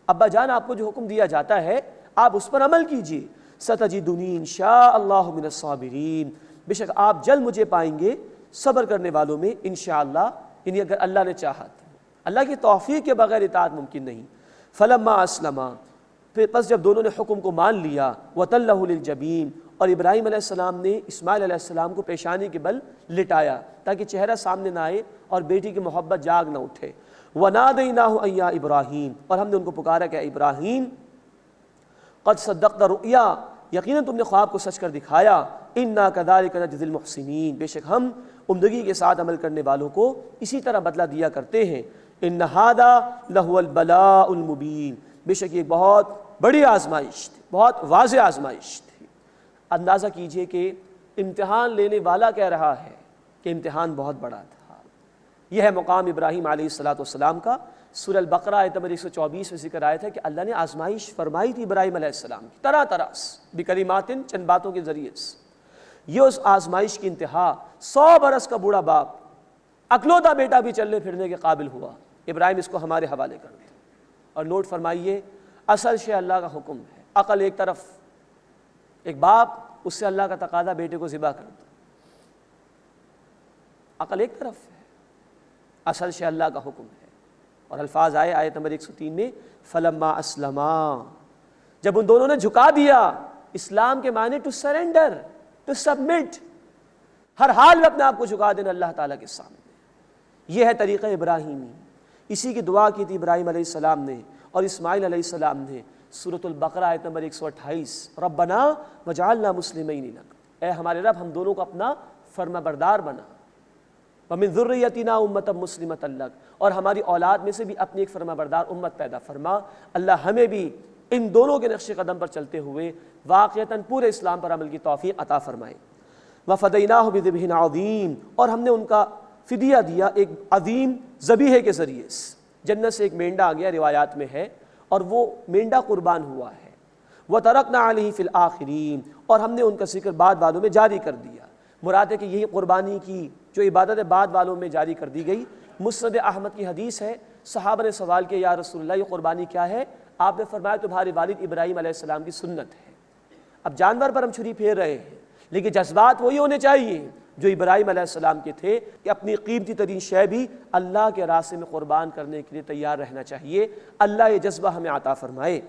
ابا جان آپ کو جو حکم دیا جاتا ہے آپ اس پر عمل کیجیے، ستجدنی انشاء اللہ من الصابرین، بے شک آپ جلد مجھے پائیں گے صبر کرنے والوں میں انشاءاللہ، یعنی اگر اللہ نے چاہا تو، اللہ کی توفیق کے بغیر اطاعت ممکن نہیں۔ فلما اسلما، پھر پس جب دونوں نے حکم کو مان لیا، وتلہ للجبین، اور ابراہیم علیہ السلام نے اسماعیل علیہ السلام کو پیشانی کے بل لٹایا تاکہ چہرہ سامنے نہ آئے اور بیٹی کی محبت جاگ نہ اٹھے۔ ونادیناہ ان یا ابراہیم، اور ہم نے ان کو پکارا کہ ابراہیم، قد صدقت رؤیا، یقیناً تم نے خواب کو سچ کر دکھایا، انا کذالک نجزی المحسنین، بے شک ہم عمدگی کے ساتھ عمل کرنے والوں کو اسی طرح بدلہ دیا کرتے ہیں۔ ان ھذا لہو البلاء المبین، بے شک یہ بہت بڑی آزمائش تھی، بہت واضح آزمائش تھی۔ اندازہ کیجئے کہ امتحان لینے والا کہہ رہا ہے کہ امتحان بہت بڑا تھا۔ یہ ہے مقام ابراہیم علیہ السلام کا۔ سورہ البقرہ آیت نمبر 124 میں ذکر آیا تھا کہ اللہ نے آزمائش فرمائی تھی ابراہیم علیہ السلام کی طرح طرح سے، بکلمات، چند باتوں کے ذریعے سے۔ یہ اس آزمائش کی انتہا، 100 برس کا بوڑھا باپ، اکلوتا بیٹا بھی چلنے پھرنے کے قابل ہوا، ابراہیم اس کو ہمارے حوالے کر دیا۔ اور نوٹ فرمائیے، اصل شے اللہ کا حکم ہے، عقل ایک طرف، ایک باپ اس سے اللہ کا تقاضا بیٹے کو ذبح کر دو، عقل ایک طرف ہے، اصل شے اللہ کا حکم ہے۔ اور الفاظ آئے آیت نمبر 103 میں، فلما اسلما، جب ان دونوں نے جھکا دیا۔ اسلام کے معنی ٹو سرنڈر، ٹو سبمٹ، ہر حال میں اپنے آپ کو جھکا دینا اللہ تعالیٰ کے سامنے۔ یہ ہے طریقہ ابراہیمی، اسی کی دعا کی تھی ابراہیم علیہ السلام نے اور اسماعیل علیہ السلام نے۔ سورۃ البقرہ آیت نمبر 128، ربنا وجعلنا مسلمین لک، اے ہمارے رب ہم دونوں کو اپنا فرما بردار بنا، ومن ذریتنا امۃ مسلمۃ لک، اور ہماری اولاد میں سے بھی اپنی ایک فرما بردار امت پیدا فرما۔ اللہ ہمیں بھی ان دونوں کے نقش قدم پر چلتے ہوئے واقعتاً پورے اسلام پر عمل کی توفیق عطا فرمائے۔ وفدیناہ بذبح عظیم، اور ہم نے ان کا فدیہ دیا ایک عظیم ذبیحے کے ذریعے سے۔ جنت سے ایک مینڈا آ گیا، روایات میں ہے، اور وہ مینڈا قربان ہوا ہے۔ وترکنا علیہ فی الآخرین، اور ہم نے ان کا ذکر بعد والوں میں جاری کر دیا۔ مراد ہے کہ یہی قربانی کی جو عبادت بعد والوں میں جاری کر دی گئی۔ مسند احمد کی حدیث ہے، صحابہ نے سوال کیا یا رسول اللہ یہ قربانی کیا ہے؟ آپ نے فرمایا تمہارے والد ابراہیم علیہ السلام کی سنت ہے۔ اب جانور پر ہم چھری پھیر رہے ہیں، لیکن جذبات وہی ہونے چاہیے جو ابراہیم علیہ السلام کے تھے، کہ اپنی قیمتی ترین شے بھی اللہ کے راستے میں قربان کرنے کے لیے تیار رہنا چاہیے۔ اللہ یہ جذبہ ہمیں عطا فرمائے۔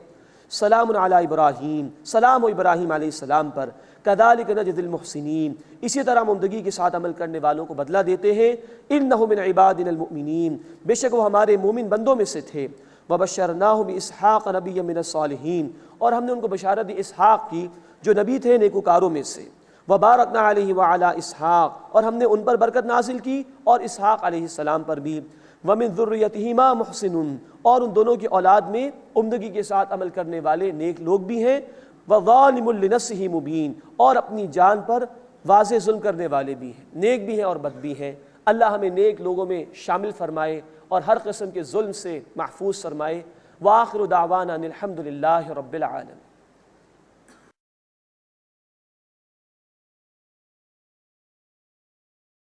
سلام علی ابراہیم، سلام و ابراہیم علیہ السلام پر، کذالک نجزی المحسنین، اسی طرح عمدگی کے ساتھ عمل کرنے والوں کو بدلہ دیتے ہیں۔ انہ من عبادنا المؤمنین، بے شک وہ ہمارے مومن بندوں میں سے تھے۔ وبشرناہ باسحاق نبیا من الصالحین، اور ہم نے ان کو بشارت دی اسحاق کی جو نبی تھے نیکوکاروں میں سے۔ وبارکنا علیہ وعلی اسحاق، اور ہم نے ان پر برکت نازل کی اور اسحاق علیہ السلام پر بھی۔ ومن ذریتہما محسن، اور ان دونوں کی اولاد میں عمدگی کے ساتھ عمل کرنے والے نیک لوگ بھی ہیں۔ وظالم لنفسہ مبین، اور اپنی جان پر واضح ظلم کرنے والے بھی ہیں، نیک بھی ہیں اور بد بھی ہیں۔ اللہ ہمیں نیک لوگوں میں شامل فرمائے اور ہر قسم کے ظلم سے محفوظ فرمائے۔ وآخر دعوانا ان الحمد للہ رب العالمین۔